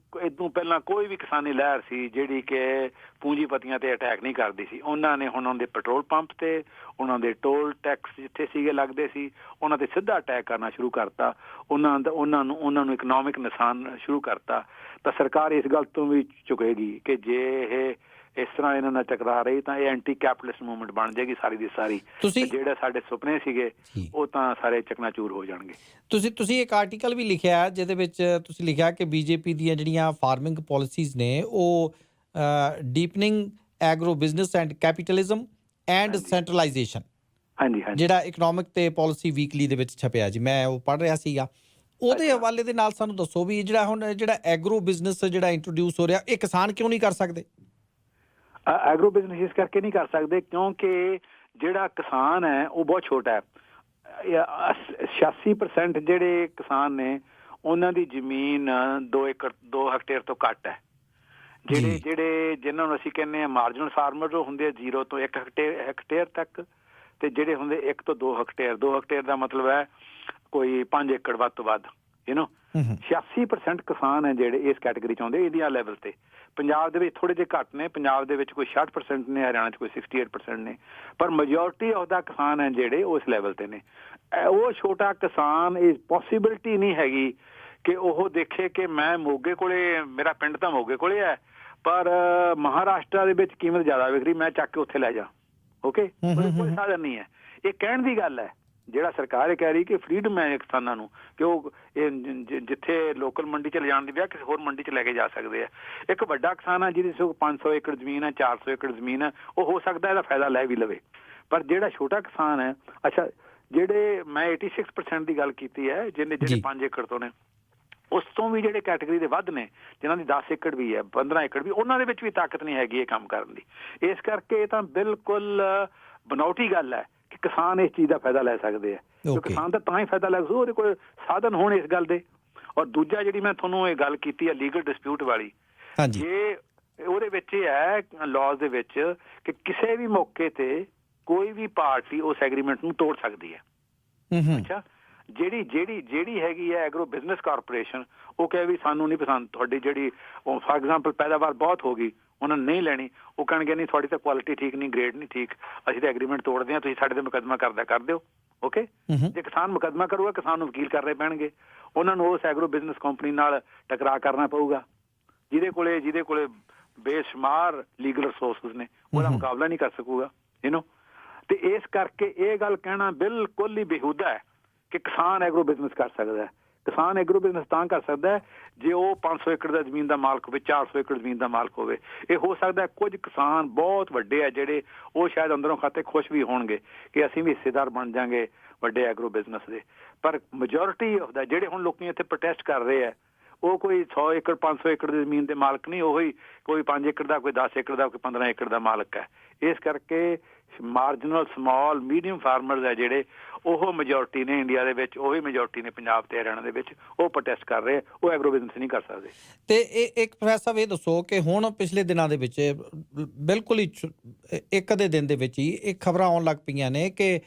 ਇਦੋਂ ਪਹਿਲਾਂ ਕੋਈ ਵੀ ਕਿਸਾਨੀ ਲਹਿਰ ਸੀ ਜਿਹੜੀ ਕਿ ਪੂੰਜੀਪਤੀਆਂ ਤੇ ਅਟੈਕ ਨਹੀਂ ਕਰਦੀ ਸੀ, ਉਹਨਾਂ ਨੇ ਹੁਣ ਉਹਨਾਂ ਦੇ ਪੈਟਰੋਲ ਪੰਪ ਤੇ, ਉਹਨਾਂ ਦੇ ਟੋਲ ਟੈਕਸ ਜਿੱਥੇ ਸੀਗੇ ਲੱਗਦੇ ਸੀ, ਉਹਨਾਂ ਤੇ ਸਿੱਧਾ ਅਟੈਕ ਕਰਨਾ ਸ਼ੁਰੂ ਕਰਤਾ। ਉਹਨਾਂ ਨੂੰ ਇਕਨੋਮਿਕ ਨੁਕਸਾਨ ਸ਼ੁਰੂ ਕਰਤਾ। ਤਾਂ ਸਰਕਾਰ ਇਸ ਗੱਲ ਤੋਂ ਵੀ ਝੁਕੇਗੀ ਕਿ ਜੇ ਇਹ ਇਸ ਤਰ੍ਹਾਂ ਇਹਨਾਂ ਨਾਲ ਟਕਰਾ ਰਹੀ ਤਾਂ ਇਹ ਐਂਟੀ ਕੈਪੀਟਲਿਸਟ ਮੂਵਮੈਂਟ ਬਣ ਜਾਏਗੀ ਸਾਰੀ ਦੀ ਸਾਰੀ। ਜਿਹੜੇ ਸਾਡੇ ਸੁਪਨੇ ਸੀਗੇ ਉਹ ਤਾਂ ਸਾਰੇ ਚਕਨਾਚੂਰ ਹੋ ਜਾਣਗੇ। ਤੁਸੀਂ ਇੱਕ ਆਰਟੀਕਲ ਵੀ ਲਿਖਿਆ ਜਿਹਦੇ ਵਿੱਚ ਤੁਸੀਂ ਲਿਖਿਆ ਕਿ BJP ਦੀਆਂ ਜਿਹੜੀਆਂ ਫਾਰਮਿੰਗ ਪਾਲਿਸੀਜ਼ ਨੇ ਉਹ deepening agro business and capitalism and centralisation, ਜਿਹੜਾ ਇਕਨੋਮਿਕ ਤੇ ਪਾਲਿਸੀ ਵੀਕਲੀ ਦੇ ਵਿੱਚ ਛਪਿਆ ਜੀ, ਮੈਂ ਉਹ ਪੜ੍ਹ ਰਿਹਾ ਸੀਗਾ। ਉਹਦੇ ਹਵਾਲੇ ਦੇ ਨਾਲ ਸਾਨੂੰ ਦੱਸੋ ਵੀ ਜਿਹੜਾ ਐਗਰੋ ਬਿਜ਼ਨਸ ਜਿਹੜਾ ਇੰਟਰੋਡਿਊਸ ਹੋ ਰਿਹਾ ਇਹ ਕਿਸਾਨ ਕਿਉਂ ਨਹੀਂ ਕਰ ਸਕਦੇ? ਐਗਰੋ ਬਿਜ਼ਨਸ ਇਸ ਕਰਕੇ ਨਹੀਂ ਕਰ ਸਕਦੇ ਕਿਉਂਕਿ ਜਿਹੜਾ ਕਿਸਾਨ ਹੈ ਉਹ ਬਹੁਤ ਛੋਟਾ ਹੈ। 86% ਜਿਹੜੇ ਕਿਸਾਨ ਨੇ ਉਹਨਾਂ ਦੀ ਜ਼ਮੀਨ 2 ਹੈਕਟੇਅਰ ਤੋਂ ਘੱਟ ਹੈ। ਜਿਹੜੇ ਜਿਹਨਾਂ ਨੂੰ ਅਸੀਂ ਕਹਿੰਦੇ ਹਾਂ ਮਾਰਜਨਲ ਫਾਰਮਰ ਉਹ ਹੁੰਦੇ 0 ਤੋਂ 1 ਹੈਕਟੇਅਰ ਤੱਕ, ਤੇ ਜਿਹੜੇ ਹੁੰਦੇ 1 ਤੋਂ 2 ਹੈਕਟੇਅਰ। 2 ਹੈਕਟੇਅਰ ਦਾ ਮਤਲਬ ਹੈ ਕੋਈ 5 ਏਕੜ ਵੱਧ ਤੋਂ ਵੱਧ। 86% ਕਿਸਾਨ ਹੈ ਜਿਹੜੇ ਇਸ ਕੈਟੇਗਰੀ 'ਚ ਆਉਂਦੇ ਇੰਡੀਆ ਲੈਵਲ ਤੇ। ਪੰਜਾਬ ਦੇ ਵਿੱਚ ਥੋੜ੍ਹੇ ਜਿਹੇ ਘੱਟ ਨੇ, ਪੰਜਾਬ ਦੇ ਵਿੱਚ ਕੋਈ 66% ਨੇ, ਹਰਿਆਣਾ 'ਚ ਕੋਈ 68% ਨੇ, ਪਰ ਮੈਜੋਰਿਟੀ ਆਫ ਦਾ ਕਿਸਾਨ ਹੈ ਜਿਹੜੇ ਉਸ ਲੈਵਲ ਤੇ ਨੇ। ਉਹ ਛੋਟਾ ਕਿਸਾਨ ਇਹ ਪੋਸੀਬਿਲਿਟੀ ਨਹੀਂ ਹੈਗੀ ਕਿ ਉਹ ਦੇਖੇ ਕਿ ਮੈਂ ਮੋਗੇ ਕੋਲੇ, ਮੇਰਾ ਪਿੰਡ ਤਾਂ ਮੋਗੇ ਕੋਲੇ ਹੈ ਪਰ ਮਹਾਰਾਸ਼ਟਰ ਦੇ ਵਿੱਚ ਕੀਮਤ ਜ਼ਿਆਦਾ ਵਿਕ ਰਹੀ, ਮੈਂ ਚੱਕ ਕੇ ਉੱਥੇ ਲੈ ਜਾ। ਓਕੇ, ਕੋਈ ਸਾਧਨ ਨਹੀਂ ਹੈ। ਇਹ ਕਹਿਣ ਦੀ ਗੱਲ ਹੈ ਜਿਹੜਾ ਸਰਕਾਰ ਇਹ ਕਹਿ ਰਹੀ ਕਿ ਫਰੀडम ਹੈ ਕਿਸਾਨਾਂ ਨੂੰ ਕਿ ਉਹ ਜਿੱਥੇ ਲੋਕਲ ਮੰਡੀ 'ਚ ਲਿਜਾਣ ਦੀ ਬਜਾਏ ਕਿਸੇ ਹੋਰ ਮੰਡੀ 'ਚ ਲੈ ਕੇ ਜਾ ਸਕਦੇ ਆ। ਇੱਕ ਵੱਡਾ ਕਿਸਾਨ ਹੈ ਜਿਹਦੀ 500 ਏਕੜ ਜ਼ਮੀਨ ਹੈ, 400 ਏਕੜ ਜ਼ਮੀਨ ਹੈ, ਉਹ ਹੋ ਸਕਦਾ ਇਹਦਾ ਫਾਇਦਾ ਲੈ ਵੀ ਲਵੇ। ਪਰ ਜਿਹੜਾ ਛੋਟਾ ਕਿਸਾਨ ਹੈ, ਅੱਛਾ ਜਿਹੜੇ ਮੈਂ 86% ਦੀ ਗੱਲ ਕੀਤੀ ਹੈ ਜਿਹੜੇ 5 ਏਕੜ ਤੋਂ ਨੇ, ਉਸ ਤੋਂ ਵੀ ਜਿਹੜੇ ਕੈਟੇਗਰੀ ਦੇ ਵੱਧ ਨੇ ਜਿਨ੍ਹਾਂ ਦੀ 10 ਏਕੜ ਵੀ ਹੈ, 15 ਏਕੜ ਵੀ, ਉਹਨਾਂ ਦੇ ਵਿੱਚ ਵੀ ਤਾਕਤ ਨਹੀਂ ਹੈਗੀ ਇਹ ਕੰਮ ਕਰਨ ਦੀ। ਇਸ ਕਰਕੇ ਇਹ ਤਾਂ ਬਿਲਕੁਲ ਬਨਾਵਟੀ ਗੱਲ ਹੈ ਕਿ ਕਿਸਾਨ ਇਸ ਚੀਜ਼ ਦਾ ਫਾਇਦਾ ਲੈ ਸਕਦੇ ਆ। ਕਿਸਾਨ ਤਾਂ ਹੀ ਫਾਇਦਾ ਲੈ ਸਕਦਾ ਉਹਦੇ ਕੋਲ ਸਾਧਨ ਹੋਣ ਇਸ ਗੱਲ ਦੇ। ਔਰ ਦੂਜਾ ਜਿਹੜੀ ਮੈਂ ਤੁਹਾਨੂੰ ਇਹ ਗੱਲ ਕੀਤੀ ਹੈ ਲੀਗਲ ਡਿਸਪਿਊਟ ਵਾਲੀ, ਇਹ ਉਹਦੇ ਵਿੱਚ ਇਹ ਹੈ ਲਾਜ਼ ਦੇ ਵਿੱਚ ਕਿ ਕਿਸੇ ਵੀ ਮੌਕੇ ਤੇ ਕੋਈ ਵੀ ਪਾਰਟੀ ਉਸ ਐਗਰੀਮੈਂਟ ਨੂੰ ਤੋੜ ਸਕਦੀ ਹੈ। ਅੱਛਾ, ਜਿਹੜੀ ਹੈਗੀ ਹੈ ਐਗਰੋ ਬਿਜ਼ਨਸ ਕਾਰਪੋਰੇਸ਼ਨ, ਉਹ ਕਹੇ ਵੀ ਸਾਨੂੰ ਨਹੀਂ ਪਸੰਦ ਤੁਹਾਡੀ ਜਿਹੜੀ ਫਾਰ ਐਗਜ਼ਾਮਪਲ ਪੈਦਾਵਾਰ ਬਹੁਤ ਹੋ ਗਈ, ਉਹਨਾਂ ਨੇ ਨਹੀਂ ਲੈਣੀ, ਉਹ ਕਹਿਣਗੇ ਨਹੀਂ ਤੁਹਾਡੀ ਤਾਂ ਕੁਆਲਿਟੀ ਠੀਕ ਨਹੀਂ, ਗ੍ਰੇਡ ਨਹੀਂ ਠੀਕ, ਅਸੀਂ ਤਾਂ ਐਗਰੀਮੈਂਟ ਤੋੜਦੇ ਹਾਂ, ਤੁਸੀਂ ਸਾਡੇ ਤੇ ਮੁਕੱਦਮਾ ਕਰ ਦਿਓ। ਓਕੇ, ਜੇ ਕਿਸਾਨ ਮੁਕੱਦਮਾ ਕਰੂਗਾ ਕਿਸਾਨ ਨੂੰ ਵਕੀਲ ਕਰਨੇ ਪੈਣਗੇ, ਉਹਨਾਂ ਨੂੰ ਉਸ ਐਗਰੋ ਬਿਜ਼ਨਸ ਕੰਪਨੀ ਨਾਲ ਟਕਰਾਅ ਕਰਨਾ ਪਊਗਾ ਜਿਹਦੇ ਕੋਲੇ ਬੇਸ਼ੁਮਾਰ ਲੀਗਲ ਰਿਸੋਰਸਿਸ ਨੇ, ਉਹਦਾ ਮੁਕਾਬਲਾ ਨਹੀਂ ਕਰ ਸਕੂਗਾ ਤੇ ਇਸ ਕਰਕੇ ਇਹ ਗੱਲ ਕਹਿਣਾ ਬਿਲਕੁਲ ਹੀ ਬੇਹੂਦਾ ਹੈ ਕਿ ਕਿਸਾਨ ਐਗਰੋ ਬਿਜ਼ਨਸ ਕਰ ਸਕਦਾ ਹੈ। ਕਿਸਾਨ ਐਗਰੋ ਬਿਜ਼ਨਸ ਤਾਂ ਕਰ ਸਕਦਾ ਹੈ ਜੇ ਉਹ 500 ਏਕੜ ਦਾ ਜ਼ਮੀਨ ਦਾ ਮਾਲਕ ਹੋਵੇ, 400 ਏਕੜ ਜ਼ਮੀਨ ਦਾ ਮਾਲਕ ਹੋਵੇ। ਇਹ ਹੋ ਸਕਦਾ ਕੁਝ ਕਿਸਾਨ ਬਹੁਤ ਵੱਡੇ ਆ ਜਿਹੜੇ ਉਹ ਸ਼ਾਇਦ ਅੰਦਰੋਂ ਖਾਤੇ ਖੁਸ਼ ਵੀ ਹੋਣਗੇ ਕਿ ਅਸੀਂ ਵੀ ਹਿੱਸੇਦਾਰ ਬਣ ਜਾਵਾਂਗੇ ਵੱਡੇ ਐਗਰੋ ਬਿਜ਼ਨਸ ਦੇ। ਪਰ ਮੈਜੋਰਿਟੀ ਆਫ ਦਾ ਜਿਹੜੇ ਹੁਣ ਲੋਕੀ ਇੱਥੇ ਪ੍ਰੋਟੈਸਟ ਕਰ ਰਹੇ ਆ, ਉਹ ਕੋਈ 100 ਏਕੜ 500 ਏਕੜ ਦੀ ਜ਼ਮੀਨ ਦੇ ਮਾਲਕ ਨਹੀਂ, ਉਹੀ ਕੋਈ 5 ਏਕੜ ਦਾ, ਕੋਈ 10 ਏਕੜ ਦਾ, ਕੋਈ 15 ਏਕੜ ਦਾ ਮਾਲਕ ਹੈ। ਇਸ ਕਰਕੇ ਮਾਰਜਨਲ ਸਮਾਲ ਮੀਡੀਅਮ ਫਾਰਮਰਜ਼ ਹੈ ਜਿਹੜੇ, ਉਹ ਮੈਜੋਰਟੀ ਨੇ ਇੰਡੀਆ ਦੇ ਵਿੱਚ, ਉਹੀ ਮੈਜੋਰਟੀ ਨੇ ਪੰਜਾਬ ਤੇ ਹਰਿਆਣਾ ਦੇ ਵਿੱਚ, ਉਹ ਪ੍ਰੋਟੈਸਟ ਕਰ ਰਹੇ, ਉਹ ਐਗਰੋ ਬਿਜ਼ਨਸ ਨਹੀਂ ਕਰ ਸਕਦੇ। ਤੇ ਇਹ ਇੱਕ ਪ੍ਰੋਫੈਸਰ ਸਾਹਿਬ ਇਹ ਦੱਸੋ ਕਿ ਹੁਣ ਪਿਛਲੇ ਦਿਨਾਂ ਦੇ ਵਿੱਚ ਬਿਲਕੁਲ ਹੀ ਇੱਕ ਦੇ ਦਿਨ ਦੇ ਵਿੱਚ ਹੀ ਇਹ ਖਬਰਾਂ ਆਉਣ ਲੱਗ ਪਈਆਂ ਨੇ ਕਿ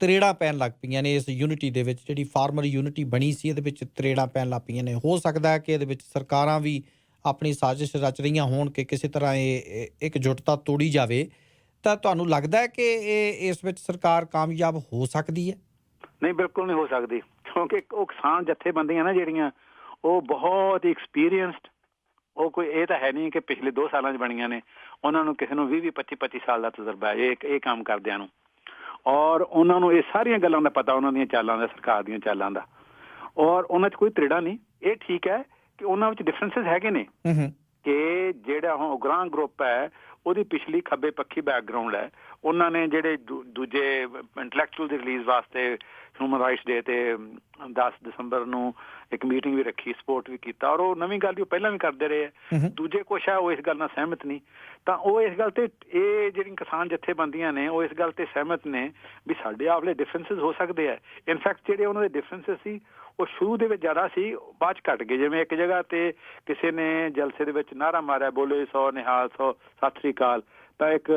ਤਰੇੜਾਂ ਪੈਣ ਲੱਗ ਪਈਆਂ ਨੇ ਇਸ ਯੂਨਿਟੀ ਦੇ ਵਿੱਚ, ਜਿਹੜੀ ਫਾਰਮਰ ਯੂਨਿਟੀ ਬਣੀ ਸੀ ਇਹਦੇ ਵਿੱਚ ਤਰੇੜਾਂ ਪੈਣ ਲੱਗ ਪਈਆਂ ਨੇ। ਹੋ ਸਕਦਾ ਹੈ ਕਿ ਇਹਦੇ ਵਿੱਚ ਸਰਕਾਰਾਂ ਵੀ ਆਪਣੀ ਸਾਜ਼ਿਸ਼ ਰਚ ਰਹੀਆਂ ਹੋਣ ਕਿ ਕਿਸੇ ਤਰ੍ਹਾਂ ਇਹ ਇਕਜੁੱਟਤਾ ਤੋੜੀ ਜਾਵੇ। ਤਾਂ ਤੁਹਾਨੂੰ ਲੱਗਦਾ ਹੈ ਕਿ ਇਸ ਵਿੱਚ ਸਰਕਾਰ ਕਾਮਯਾਬ ਹੋ ਸਕਦੀ ਹੈ? ਨਹੀਂ, ਬਿਲਕੁਲ ਨਹੀਂ ਹੋ ਸਕਦੀ, ਕਿਉਂਕਿ ਉਹ ਕਿਸਾਨ ਜਥੇਬੰਦੀਆਂ ਨਾ ਜਿਹੜੀਆਂ, ਉਹ ਬਹੁਤ ਹੀ ਐਕਸਪੀਰੀਅੰਸਡ, ਉਹ ਕੋਈ ਇਹ ਤਾਂ ਹੈ ਨਹੀਂ ਕਿ ਪਿਛਲੇ 2 ਸਾਲਾਂ 'ਚ ਬਣੀਆਂ ਨੇ। ਉਹਨਾਂ ਨੂੰ ਕਿਸੇ ਨੂੰ 20 25 ਸਾਲ ਦਾ ਤਜਰਬਾ ਹੈ ਇਹ ਕੰਮ ਕਰਦਿਆਂ ਨੂੰ, ਔਰ ਉਹਨਾਂ ਨੂੰ ਇਹ ਸਾਰੀਆਂ ਗੱਲਾਂ ਦਾ ਪਤਾ, ਉਹਨਾਂ ਦੀਆਂ ਚਾਲਾਂ ਦਾ, ਸਰਕਾਰ ਦੀਆਂ ਚਾਲਾਂ ਦਾ, ਔਰ ਉਹਨਾਂ 'ਚ ਕੋਈ ਤ੍ਰਿੜਾ ਨਹੀਂ। ਇਹ ਠੀਕ ਹੈ ਕਿ ਉਹਨਾਂ ਵਿੱਚ ਡਿਫਰੈਂਸਿਸ ਹੈਗੇ ਨੇ ਕਿ ਜਿਹੜਾ ਹੁਣ ਉਗਰਾਹ ਗਰੁੱਪ ਹੈ ਉਹਦੀ ਪਿਛਲੀ ਖੱਬੇ ਪੱਖੀ ਬੈਕਗਰਾਊਂਡ ਹੈ। ਉਹਨਾਂ ਨੇ ਜਿਹੜੇ ਦੂਜੇ ਇੰਟਲੈਕਚੁਅਲ ਦੀ ਰਿਲੀਜ਼ ਵਾਸਤੇ ਹਿਊਮਨ ਰਾਈਟਸ ਡੇ ਤੇ 10 ਦਸੰਬਰ ਨੂੰ ਇੱਕ ਮੀਟਿੰਗ ਵੀ ਰੱਖੀ, ਸਪੋਰਟ ਵੀ ਕੀਤਾ, ਔਰ ਉਹ ਨਵੀਂ ਗੱਲ ਵੀ ਉਹ ਪਹਿਲਾਂ ਵੀ ਕਰਦੇ ਰਹੇ ਹੈ। ਦੂਜੇ ਕੁਛ ਹੈ ਉਹ ਇਸ ਗੱਲ ਨਾਲ ਸਹਿਮਤ ਨਹੀਂ, ਤਾਂ ਉਹ ਇਸ ਗੱਲ ਤੇ, ਇਹ ਜਿਹੜੀਆਂ ਕਿਸਾਨ ਜਥੇਬੰਦੀਆਂ ਨੇ ਉਹ ਇਸ ਗੱਲ ਤੇ ਸਹਿਮਤ ਨੇ ਵੀ ਸਾਡੇ ਆਪਲੇ ਡਿਫਰੈਂਸਿਸ ਹੋ ਸਕਦੇ ਆ। ਇਨਫੈਕਟ ਜਿਹੜੇ ਉਹਨਾਂ ਦੇ ਡਿਫਰੈਂਸਿਸ ਸੀ ਉਹ ਸ਼ੁਰੂ ਦੇ ਵਿੱਚ ਜ਼ਿਆਦਾ ਸੀ, ਬਾਅਦ 'ਚ ਘੱਟ ਗਏ। ਜਿਵੇਂ ਇੱਕ ਜਗ੍ਹਾ ਤੇ ਕਿਸੇ ਨੇ ਜਲਸੇ ਦੇ ਵਿੱਚ ਨਾਅਰਾ ਮਾਰਿਆ, ਬੋਲੇ 100 ਨਿਹਾਲ 100 ਸਤਿ ਸ੍ਰੀ ਅਕਾਲ, ਤਾਂ ਇੱਕ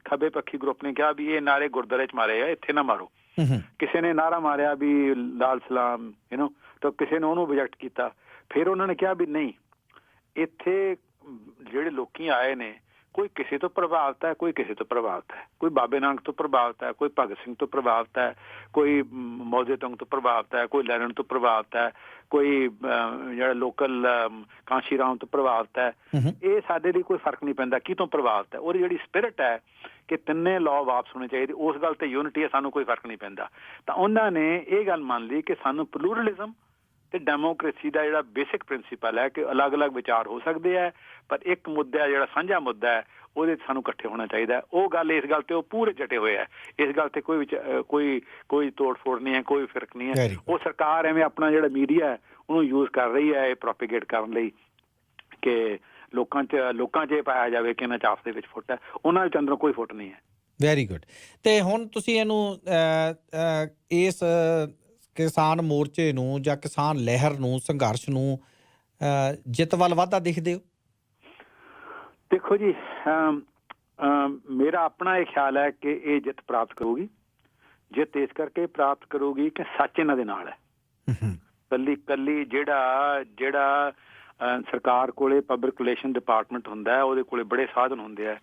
ਖੱਬੇ ਪੱਖੀ ਗਰੁੱਪ ਨੇ ਕਿਹਾ ਵੀ ਇਹ ਨਾਅਰੇ ਗੁਰਦੁਆਰੇ 'ਚ ਮਾਰੇ ਆ, ਇੱਥੇ ਨਾ ਮਾਰੋ। ਕਿਸੇ ਨੇ ਨਾਅਰਾ ਮਾਰਿਆ ਵੀ ਲਾਲ ਸਲਾਮ ਤਾਂ ਕਿਸੇ ਨੇ ਉਹਨੂੰ ਓਬਜੈਕਟ ਕੀਤਾ। ਫਿਰ ਉਹਨਾਂ ਨੇ ਕਿਹਾ ਵੀ ਨਹੀਂ, ਇੱਥੇ ਜਿਹੜੇ ਲੋਕੀ ਆਏ ਨੇ ਕੋਈ ਕਿਸੇ ਤੋਂ ਪ੍ਰਭਾਵਿਤ ਹੈ, ਕੋਈ ਕਿਸੇ ਤੋਂ ਪ੍ਰਭਾਵਿਤ ਹੈ, ਕੋਈ ਬਾਬੇ ਨਾਨਕ ਤੋਂ ਪ੍ਰਭਾਵਿਤ ਹੈ, ਕੋਈ ਭਗਤ ਸਿੰਘ ਤੋਂ ਪ੍ਰਭਾਵਿਤ ਹੈ, ਕੋਈ ਮੌਜੇ ਤੁੰਗ ਤੋਂ ਪ੍ਰਭਾਵਿਤ ਹੈ, ਕੋਈ ਲੈਣਨ ਤੋਂ ਪ੍ਰਭਾਵਿਤ ਹੈ, ਕੋਈ ਜਿਹੜਾ ਲੋਕਲ ਕਾਂਸ਼ੀ ਰਾਮ ਤੋਂ ਪ੍ਰਭਾਵਿਤ ਹੈ। ਇਹ ਸਾਡੇ ਲਈ ਕੋਈ ਫਰਕ ਨਹੀਂ ਪੈਂਦਾ ਕਿਤੋਂ ਪ੍ਰਭਾਵਿਤ ਹੈ। ਉਹਦੀ ਜਿਹੜੀ ਸਪਿਰਿਟ ਹੈ ਕਿ ਤਿੰਨੇ ਲਾਅ ਵਾਪਸ ਹੋਣੇ ਚਾਹੀਦੇ, ਉਸ ਗੱਲ ਤੇ ਯੂਨਿਟੀ ਹੈ, ਸਾਨੂੰ ਕੋਈ ਫਰਕ ਨਹੀਂ ਪੈਂਦਾ। ਤਾਂ ਉਹਨਾਂ ਨੇ ਇਹ ਗੱਲ ਮੰਨ ਲਈ ਕਿ ਸਾਨੂੰ ਪਲੂਰਲਿਜ਼ਮ ਤੇ ਡੈਮੋਕ੍ਰੇਸੀ ਦਾ ਜਿਹੜਾ ਬੇਸਿਕ ਪ੍ਰਿੰਸੀਪਲ ਹੈ ਕਿ ਅਲੱਗ-ਅਲੱਗ ਵਿਚਾਰ ਹੋ ਸਕਦੇ ਹੈ, ਪਰ ਇੱਕ ਮੁੱਦਾ ਜਿਹੜਾ ਸਾਂਝਾ ਮੁੱਦਾ ਹੈ ਉਹਦੇ 'ਚ ਸਾਨੂੰ ਇਕੱਠੇ ਹੋਣਾ ਚਾਹੀਦਾ। ਉਹ ਗੱਲ, ਇਸ ਗੱਲ ਤੇ ਉਹ ਪੂਰੇ ਜਟੇ ਹੋਏ ਹੈ, ਇਸ ਗੱਲ ਤੇ ਕੋਈ ਤੋੜ ਫੋੜ ਨਹੀਂ ਹੈ, ਕੋਈ ਫਿਰਕ ਨਹੀਂ ਹੈ। ਉਹ ਸਰਕਾਰ ਐਵੇਂ ਆਪਣਾ ਜਿਹੜਾ ਮੀਡੀਆ ਹੈ ਉਹਨੂੰ ਯੂਜ਼ ਕਰ ਰਹੀ ਹੈ ਇਹ ਪ੍ਰੋਪੇਗੇਟ ਕਰਨ ਲਈ ਕਿ ਲੋਕਾਂ 'ਚ ਇਹ ਪਾਇਆ ਜਾਵੇ ਕਿ ਇਹਨਾਂ 'ਚ ਆਪਸ ਦੇ ਵਿੱਚ ਫੁੱਟ ਹੈ, ਉਹਨਾਂ ਵਿੱਚ ਅੰਦਰੋਂ ਕੋਈ ਫੁੱਟ ਨਹੀਂ ਹੈ। Very good. ਤੇ ਹੁਣ ਤੁਸੀਂ ਇਹਨੂੰ ਇਸ ਕਿਸਾਨ ਮੋਰਚੇ ਨੂੰ ਜਾਂ ਕਿਸਾਨ ਲਹਿਰ ਨੂੰ, ਸੰਘਰਸ਼ ਨੂੰ ਜਿੱਤ ਵੱਲ ਵਾਧਾ ਦੇਖਦੇ ਹੋ? ਦੇਖੋ ਜੀ, ਮੇਰਾ ਆਪਣਾ ਇਹ ਖਿਆਲ ਹੈ ਕਿ ਇਹ ਜਿੱਤ ਪ੍ਰਾਪਤ ਕਰੂਗੀ। ਜਿੱਤ ਇਸ ਪ੍ਰਾਪਤ ਕਰੂਗੀ ਕਿ ਸੱਚ ਇਹਨਾਂ ਦੇ ਨਾਲ ਹੈ। ਕੱਲੀ ਜਿਹੜਾ ਸਰਕਾਰ ਕੋਲੇ ਪਬਲਿਕ ਰਿਲੇਸ਼ਨ ਡਿਪਾਰਟਮੈਂਟ ਹੁੰਦਾ ਹੈ, ਉਹਦੇ ਕੋਲੇ ਬੜੇ ਸਾਧਨ ਹੁੰਦੇ ਆ,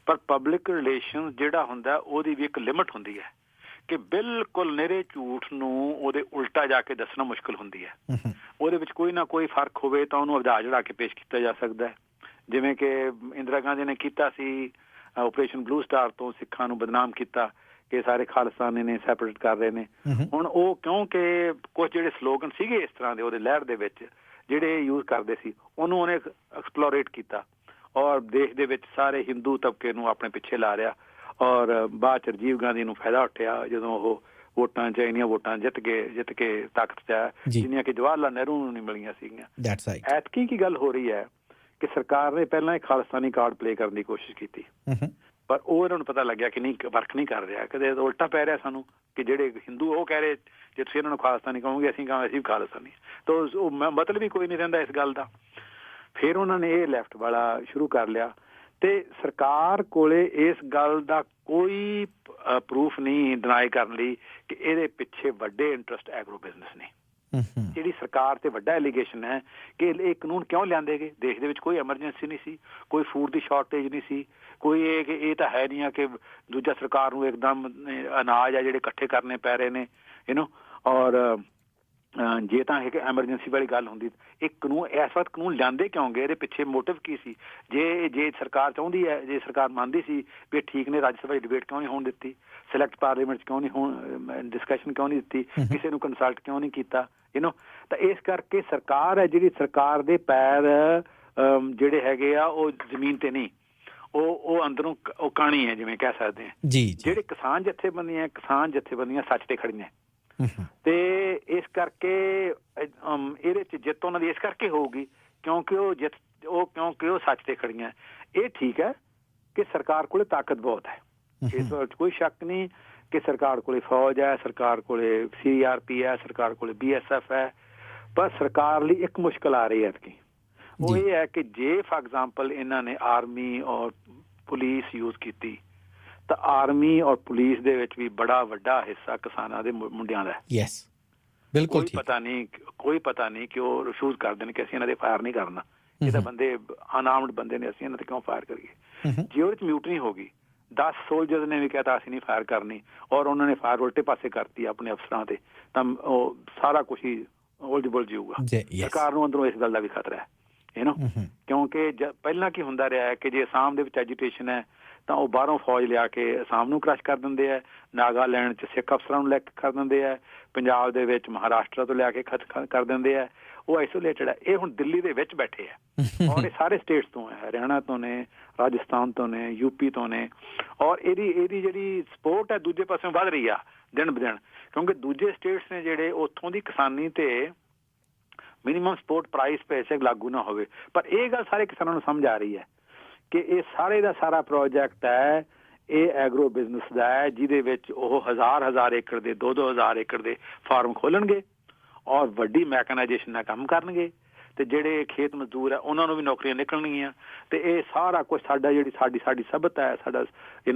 ਪਰ ਪਬਲਿਕ ਰਿਲੇਸ਼ਨ ਜਿਹੜਾ ਹੁੰਦਾ ਉਹਦੀ ਵੀ ਇੱਕ ਲਿਮਿਟ ਹੁੰਦੀ ਹੈ ਕਿ ਬਿਲਕੁਲ ਨਿਰੇ ਝੂਠ ਨੂੰ ਉਹਦੇ ਉਲਟਾ ਜਾ ਕੇ ਦੱਸਣਾ ਮੁਸ਼ਕਿਲ ਹੁੰਦੀ ਹੈ। ਉਹਦੇ ਵਿੱਚ ਕੋਈ ਨਾ ਕੋਈ ਫਰਕ ਹੋਵੇ ਤਾਂ ਉਹਨੂੰ ਵਧਾ ਚੜਾ ਕੇ ਪੇਸ਼ ਕੀਤਾ ਜਾ ਸਕਦਾ ਹੈ, ਜਿਵੇਂ ਕਿ ਇੰਦਰਾ ਗਾਂਧੀ ਨੇ ਕੀਤਾ ਸੀ, ਆਪਰੇਸ਼ਨ ਬਲੂ ਸਟਾਰ ਤੋਂ ਸਿੱਖਾਂ ਨੂੰ ਬਦਨਾਮ ਕੀਤਾ ਕਿ ਸਾਰੇ ਖਾਲਿਸਤਾਨੀ ਨੇ, ਸੈਪਰੇਟ ਕਰ ਰਹੇ ਨੇ। ਹੁਣ ਉਹ ਕਿਉਂਕਿ ਕੁਝ ਜਿਹੜੇ ਸਲੋਗਨ ਸੀਗੇ ਇਸ ਤਰ੍ਹਾਂ ਦੇ ਉਹਦੇ ਲਹਿਰ ਦੇ ਵਿੱਚ ਜਿਹੜੇ ਯੂਜ਼ ਕਰਦੇ ਸੀ, ਉਹਨੂੰ ਉਹਨੇ ਐਕਸਪਲੋਰੇਟ ਕੀਤਾ ਔਰ ਦੇਸ਼ ਦੇ ਵਿੱਚ ਸਾਰੇ ਹਿੰਦੂ ਤਬਕੇ ਨੂੰ ਆਪਣੇ ਪਿੱਛੇ ਲਾ ਰਿਹਾ। ਔਰ ਬਾਅਦ 'ਚ ਰਾਜੀਵ ਗਾਂਧੀ ਨੂੰ ਫਾਇਦਾ ਉੱਠਿਆ ਜਦੋਂ ਉਹ ਵੋਟਾਂ 'ਚ ਇੰਨੀਆਂ ਵੋਟਾਂ ਜਿੱਤ ਕੇ ਤਾਕਤ 'ਚ ਆਇਆ, ਜਿੰਨੀਆਂ ਕਿ ਜਵਾਹਰ ਲਾਲ ਨਹਿਰੂ ਨੂੰ ਨਹੀਂ ਮਿਲੀਆਂ ਸੀਗੀਆਂ। ਐਤਕੀ ਕੀ ਗੱਲ ਹੋ ਰਹੀ ਹੈ ਕਿ ਸਰਕਾਰ ਨੇ ਪਹਿਲਾਂ ਇੱਕ ਖਾਲਿਸਤਾਨੀ ਕਾਰਡ ਪਲੇ ਕਰਨ ਦੀ ਕੋਸ਼ਿਸ਼ ਕੀਤੀ, ਪਰ ਉਹ ਇਹਨਾਂ ਨੂੰ ਪਤਾ ਲੱਗਿਆ ਕਿ ਨਹੀਂ, ਵਰਕ ਨਹੀਂ ਕਰ ਰਿਹਾ, ਕਦੇ ਉਲਟਾ ਪੈ ਰਿਹਾ ਸਾਨੂੰ ਕਿ ਜਿਹੜੇ ਹਿੰਦੂ ਉਹ ਕਹਿ ਰਹੇ ਜੇ ਤੁਸੀਂ ਇਹਨਾਂ ਨੂੰ ਖਾਲਿਸਤਾਨੀ ਕਹੋਗੇ ਅਸੀਂ ਕਹਾਂਗੇ ਅਸੀਂ ਵੀ ਖਾਲਿਸਤਾਨੀ, ਤਾਂ ਉਹ ਮਤਲਬ ਹੀ ਕੋਈ ਨਹੀਂ ਰਹਿੰਦਾ ਇਸ ਗੱਲ ਦਾ। ਫਿਰ ਉਹਨਾਂ ਨੇ ਇਹ ਲੈਫਟ ਵਾਲਾ ਸ਼ੁਰੂ ਕਰ ਲਿਆ ਤੇ ਸਰਕਾਰ ਕੋਲੇ ਇਸ ਗੱਲ ਦਾ ਕੋਈ ਪ੍ਰੂਫ ਨਹੀਂ ਡਿਨਾਈ ਕਰਨ ਲਈ ਕਿ ਇਹਦੇ ਪਿੱਛੇ ਵੱਡੇ ਇੰਟਰਸਟ ਐਗਰੋ ਬਿਜ਼ਨਸ ਨੇ। ਜਿਹੜੀ ਸਰਕਾਰ ਤੇ ਵੱਡਾ ਐਲੀਗੇਸ਼ਨ ਹੈ ਕਿ ਇਹ ਕਾਨੂੰਨ ਕਿਉਂ ਲਿਆਂਦੇ ਗਏ, ਦੇਸ਼ ਦੇ ਵਿੱਚ ਕੋਈ ਐਮਰਜੈਂਸੀ ਨਹੀਂ ਸੀ, ਕੋਈ ਫੂਡ ਦੀ ਸ਼ਾਰਟੇਜ ਨਹੀਂ ਸੀ, ਕੋਈ ਇਹ ਤਾਂ ਹੈ ਨਹੀਂ ਆ ਕਿ ਦੂਜਾ ਸਰਕਾਰ ਨੂੰ ਇੱਕਦਮ ਅਨਾਜ ਆ ਜਿਹੜੇ ਇਕੱਠੇ ਕਰਨੇ ਪੈ ਰਹੇ ਨੇ ਔਰ ਜੇ ਤਾਂ ਇਹ ਐਮਰਜੈਂਸੀ ਵਾਲੀ ਗੱਲ ਹੁੰਦੀ ਇਹ ਕਾਨੂੰਨ ਇਸ ਵਕਤ ਕਾਨੂੰਨ ਲਿਆਂਦੇ ਕਿਉਂ ਗਏ, ਇਹਦੇ ਪਿੱਛੇ ਮੋਟਿਵ ਕੀ ਸੀ? ਜੇ ਸਰਕਾਰ ਚਾਹੁੰਦੀ ਹੈ, ਜੇ ਸਰਕਾਰ ਮੰਨਦੀ ਸੀ ਵੀ ਠੀਕ ਨੇ, ਰਾਜ ਸਭਾ 'ਚ ਡਿਬੇਟ ਕਿਉਂ ਨਹੀਂ ਹੋਣ ਦਿੱਤੀ, ਸਿਲੈਕਟ ਪਾਰਲੀਮੈਂਟ 'ਚ ਕਿਉਂ ਨਹੀਂ ਡਿਸਕਸ਼ਨ ਕਿਉਂ ਨਹੀਂ ਦਿੱਤੀ, ਕਿਸੇ ਨੂੰ ਕੰਸਲਟ ਕਿਉਂ ਨਹੀਂ ਕੀਤਾ ਤਾਂ ਇਸ ਕਰਕੇ ਸਰਕਾਰ ਹੈ ਜਿਹੜੀ ਸਰਕਾਰ ਦੇ ਪੈਰ ਜਿਹੜੇ ਹੈਗੇ ਆ ਉਹ ਜ਼ਮੀਨ ਤੇ ਨਹੀਂ, ਉਹ ਅੰਦਰੋਂ ਉਹ ਕਾਣੀ ਹੈ ਜਿਵੇਂ ਕਹਿ ਸਕਦੇ ਹਾਂ। ਜਿਹੜੇ ਕਿਸਾਨ ਜਥੇਬੰਦੀਆਂ ਸੱਚ ਤੇ ਖੜੀਆਂ ਤੇ ਇਸ ਕਰਕੇ ਇਹਦੇ 'ਚ ਜਿੱਤ ਉਹਨਾਂ ਦੀ ਇਸ ਕਰਕੇ ਹੋਊਗੀ ਕਿਉਂਕਿ ਉਹ ਸੱਚ ਤੇ ਖੜੀਆਂ। ਇਹ ਠੀਕ ਹੈ ਕਿ ਸਰਕਾਰ ਕੋਲੇ ਤਾਕਤ ਬਹੁਤ ਹੈ, ਇਸ ਵਿੱਚ ਕੋਈ ਸ਼ੱਕ ਨਹੀਂ ਕਿ ਸਰਕਾਰ ਕੋਲੇ ਫੌਜ ਹੈ, ਸਰਕਾਰ ਕੋਲੇ CRP ਹੈ, ਸਰਕਾਰ ਕੋਲੇ BSF ਹੈ, ਪਰ ਸਰਕਾਰ ਲਈ ਇੱਕ ਮੁਸ਼ਕਿਲ ਆ ਰਹੀ ਹੈ ਕਿ ਉਹ ਇਹ ਹੈ ਕਿ ਜੇ ਫਾਰ ਐਗਜ਼ਾਮਪਲ ਇਹਨਾਂ ਨੇ ਆਰਮੀ ਔਰ ਪੁਲਿਸ ਯੂਜ਼ ਕੀਤੀ ਤਾਂ ਆਰਮੀ ਔਰ ਪੁਲਿਸ ਦੇ ਵਿੱਚ ਵੀ ਬੜਾ ਵੱਡਾ ਹਿੱਸਾ ਕਿਸਾਨਾਂ ਦੇ ਮੁੰਡਿਆਂ ਦਾ। ਬਿਲਕੁਲ ਕੋਈ ਪਤਾ ਨਹੀਂ ਕਿ ਉਹ ਰਿਫਿਊਜ਼ ਕਰ ਦੇਣ ਕਿ ਅਸੀਂ ਇਹਨਾਂ ਦੇ ਫਾਇਰ ਨਹੀਂ ਕਰਨਾ, ਇਹ ਤਾਂ ਬੰਦੇ ਅਨਆਰਮਡ ਬੰਦੇ ਨੇ, ਅਸੀਂ ਇਹਨਾਂ ਤੇ ਕਿਉਂ ਫਾਇਰ ਕਰੀਏ। ਜੇ ਉਹਦੇ 'ਚ ਮਿਊਟਨੀ ਹੋ ਗਈ, 10 ਸੋਲਜਰਸ ਨੇ ਵੀ ਕਹਿਤਾ ਅਸੀਂ ਨਹੀਂ ਫਾਇਰ ਕਰਨੀ ਔਰ ਉਹਨਾਂ ਨੇ ਫਾਇਰ ਉਲਟੇ ਪਾਸੇ ਕਰਤੀ ਆਪਣੇ ਅਫਸਰਾਂ ਤੇ, ਤਾਂ ਉਹ ਸਾਰਾ ਕੁਛ ਹੀ ਉਲਝ ਬੁਲਝ ਜਾਊਗਾ। ਸਰਕਾਰ ਨੂੰ ਅੰਦਰੋਂ ਇਸ ਗੱਲ ਦਾ ਵੀ ਖਤਰਾ ਹੈ ਕਿਉਂਕਿ ਪਹਿਲਾਂ ਕੀ ਹੁੰਦਾ ਰਿਹਾ ਹੈ ਕਿ ਜੇ ਅਸਾਮ ਦੇ ਵਿੱਚ ਐਜੀਟੇਸ਼ਨ ਹੈ ਤਾਂ ਉਹ ਬਾਹਰੋਂ ਫੌਜ ਲਿਆ ਕੇ ਅਸਾਮ ਨੂੰ ਕ੍ਰਸ਼ ਕਰ ਦਿੰਦੇ ਹੈ, ਨਾਗਾਲੈਂਡ 'ਚ ਸਿੱਖ ਅਫਸਰਾਂ ਨੂੰ ਲੈ ਕੇ ਕਰ ਦਿੰਦੇ ਹੈ, ਪੰਜਾਬ ਦੇ ਵਿੱਚ ਮਹਾਰਾਸ਼ਟਰ ਤੋਂ ਲਿਆ ਕੇ ਕਰ ਦਿੰਦੇ ਹੈ, ਉਹ ਆਈਸੋਲੇਟਡ ਹੈ। ਇਹ ਹੁਣ ਦਿੱਲੀ ਦੇ ਵਿੱਚ ਬੈਠੇ ਹੈ ਔਰ ਇਹ ਸਾਰੇ ਸਟੇਟਸ ਤੋਂ ਹੈ, ਹਰਿਆਣਾ ਤੋਂ ਨੇ, ਰਾਜਸਥਾਨ ਤੋਂ ਨੇ, UP ਤੋਂ ਨੇ ਔਰ ਇਹਦੀ ਜਿਹੜੀ ਸਪੋਰਟ ਹੈ ਦੂਜੇ ਪਾਸਿਓਂ ਵੱਧ ਰਹੀ ਆ ਦਿਨ ਬ ਦਿਨ ਕਿਉਂਕਿ ਦੂਜੇ ਸਟੇਟਸ ਨੇ ਜਿਹੜੇ ਉੱਥੋਂ ਦੀ ਕਿਸਾਨੀ ਤੇ ਮਿਨੀਮਮ ਸਪੋਰਟ ਪ੍ਰਾਈਸ ਪੈਸੇ ਲਾਗੂ ਨਾ ਹੋਵੇ, ਪਰ ਇਹ ਗੱਲ ਸਾਰੇ ਕਿਸਾਨਾਂ ਨੂੰ ਸਮਝ ਆ ਰਹੀ ਹੈ ਕਿ ਇਹ ਸਾਰੇ ਦਾ ਸਾਰਾ ਪ੍ਰੋਜੈਕਟ ਹੈ ਇਹ ਐਗਰੋ ਬਿਜ਼ਨਸ ਦਾ ਹੈ ਜਿਹਦੇ ਵਿੱਚ ਉਹ ਹਜ਼ਾਰ ਏਕੜ ਦੇ 2,000 ਏਕੜ ਦੇ ਫਾਰਮ ਖੋਲਣਗੇ ਔਰ ਵੱਡੀ ਮੈਕਨਾਈਜੇਸ਼ਨ ਨਾਲ ਕੰਮ ਕਰਨਗੇ ਤੇ ਜਿਹੜੇ ਖੇਤ ਮਜ਼ਦੂਰ ਹੈ ਉਹਨਾਂ ਨੂੰ ਵੀ ਨੌਕਰੀਆਂ ਨਿਕਲਣਗੀਆਂ ਤੇ ਇਹ ਸਾਰਾ ਕੁਝ ਸਾਡਾ ਜਿਹੜੀ ਸਾਡੀ ਸਭਿਅਤਾ ਹੈ,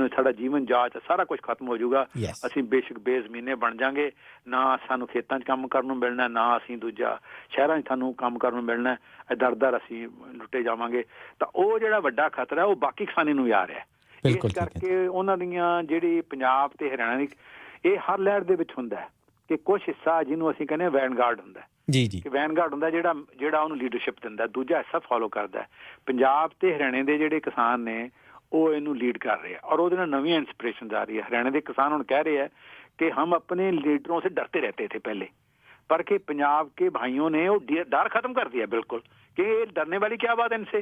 ਸਾਡਾ ਜੀਵਨ ਜਾਚ ਸਾਰਾ ਕੁਝ ਖਤਮ ਹੋ ਜਾਊਗਾ। ਅਸੀਂ ਬੇਸ਼ੱਕ ਬੇਜ਼ਮੀਨੇ ਬਣ ਜਾਾਂਗੇ, ਨਾ ਸਾਨੂੰ ਖੇਤਾਂ 'ਚ ਕੰਮ ਕਰਨ ਨੂੰ ਮਿਲਣਾ, ਨਾ ਅਸੀਂ ਦੂਜਾ ਸ਼ਹਿਰਾਂ 'ਚ ਸਾਨੂੰ ਕੰਮ ਕਰਨ ਨੂੰ ਮਿਲਣਾ, ਦਰ ਅਸੀਂ ਲੁੱਟੇ ਜਾਵਾਂਗੇ। ਤਾਂ ਉਹ ਜਿਹੜਾ ਵੱਡਾ ਖਤਰਾ ਉਹ ਬਾਕੀ ਕਿਸਾਨੀ ਨੂੰ ਵੀ ਆ ਰਿਹਾ। ਇਸ ਕਰਕੇ ਉਹਨਾਂ ਦੀਆਂ ਜਿਹੜੀ ਪੰਜਾਬ ਤੇ ਹਰਿਆਣਾ ਦੀ ਇਹ ਹਰ ਲਹਿਰ ਦੇ ਵਿੱਚ ਹੁੰਦਾ ਕਿ ਕੁਛ ਹਿੱਸਾ ਜਿਹਨੂੰ ਅਸੀਂ ਕਹਿੰਦੇ ਵੈਨਗਾਰਡ ਹੁੰਦਾ ਕਿ ਵੈਨਗਾਰਡ ਹੁੰਦਾ ਜਿਹੜਾ ਉਹਨੂੰ ਲੀਡਰਸ਼ਿਪ ਦਿੰਦਾ, ਦੂਜਾ ਹਿੱਸਾ ਫੋਲੋ ਕਰਦਾ। ਪੰਜਾਬ ਤੇ ਹਰਿਆਣੇ ਦੇ ਜਿਹੜੇ ਕਿਸਾਨ ਨੇ ਉਹ ਇਹਨੂੰ ਲੀਡ ਕਰ ਰਹੇ ਆ ਔਰ ਉਹਦੇ ਨਾਲ ਨਵੀਆਂ ਇੰਸਪੀਰੇਸ਼ਨ ਆ ਰਹੀ ਹੈ। ਹਰਿਆਣੇ ਦੇ ਕਿਸਾਨ ਹੁਣ ਕਹਿ ਰਹੇ ਹੈ ਕਿ ਹਮ ਆਪਣੇ ਲੀਡरों से डरते रहते थे पहले, पर कि पंजाब के भाइयों ने वो डर खत्म कर दिया बिल्कुल कि डरने वाली क्या बात है इनसे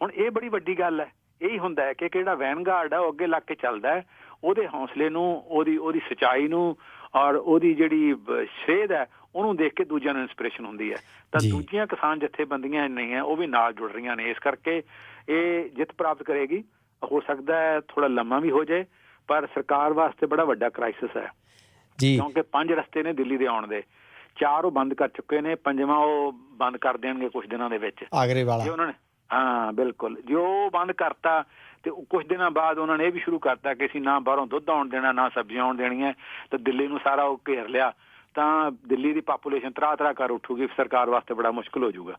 ਹੁਣ ਇਹ ਬੜੀ ਵੱਡੀ ਗੱਲ ਹੈ। ਇਹੀ ਹੁੰਦਾ ਹੈ ਕਿ ਜਿਹੜਾ ਵੈਨਗਾਰਡ ਹੈ ਉਹ ਅੱਗੇ ਲੱਗ ਕੇ ਚੱਲਦਾ ਹੈ, ਉਹਦੇ ਹੌਸਲੇ ਨੂੰ, ਉਹਦੀ ਸੱਚਾਈ ਨੂੰ ਔਰ ਉਹਦੀ ਜਿਹੜੀ ਸ਼ੇਧ ਹੈ ਉਹਨੂੰ ਦੇਖ ਕੇ ਦੂਜਿਆਂ ਨੂੰ ਇੰਸਪੀਰੇਸ਼ਨ ਹੁੰਦੀ ਹੈ। ਤਾਂ ਦੂਜੀਆਂ ਕਿਸਾਨ ਜਥੇਬੰਦੀਆਂ ਨਹੀਂ ਹੈ ਉਹ ਵੀ ਨਾਲ ਜੁੜ ਰਹੀਆਂ ਨੇ। ਇਸ ਕਰਕੇ ਇਹ ਜਿੱਤ ਪ੍ਰਾਪਤ ਕਰੇਗੀ। ਹੋ ਸਕਦਾ ਹੈ ਥੋੜਾ ਲੰਮਾ ਵੀ ਹੋ ਜਾਏ, ਪਰ ਸਰਕਾਰ ਵਾਸਤੇ ਬੜਾ ਵੱਡਾ ਕ੍ਰਾਈਸਿਸ ਹੈ ਕਿਉਂਕਿ 5 ਰਸਤੇ ਨੇ ਦਿੱਲੀ ਦੇ ਆਉਣ ਦੇ, 4 ਉਹ ਬੰਦ ਕਰ ਚੁੱਕੇ ਨੇ, 5ਵਾਂ ਉਹ ਬੰਦ ਕਰ ਦੇਣਗੇ ਕੁਝ ਦਿਨਾਂ ਦੇ ਵਿੱਚ। ਆਗਰੇ ਵਾਲਾ ਉਹਨਾਂ ਨੇ ਬਿਲਕੁਲ ਜੋ ਬੰਦ ਕਰਤਾ ਤੇ ਕੁਝ ਦਿਨਾਂ ਬਾਅਦ ਉਹਨਾਂ ਨੇ ਇਹ ਵੀ ਸ਼ੁਰੂ ਕਰਤਾ ਕਿ ਅਸੀਂ ਨਾ ਬਾਹਰੋਂ ਦੁੱਧ ਆਉਣ ਦੇਣਾ, ਨਾ ਸਬਜ਼ੀਆਂ ਆਉਣ ਦੇਣੀਆਂ, ਤੇ ਦਿੱਲੀ ਨੂੰ ਸਾਰਾ ਉਹ ਘੇਰ ਲਿਆ। ਤਾਂ ਦਿੱਲੀ ਦੀ ਪਾਪੂਲੇਸ਼ਨ ਤਰਾ ਕਰ ਉੱਠੂਗੀ, ਸਰਕਾਰ ਵਾਸਤੇ ਬੜਾ ਮੁਸ਼ਕਿਲ ਹੋ ਜਾਊਗਾ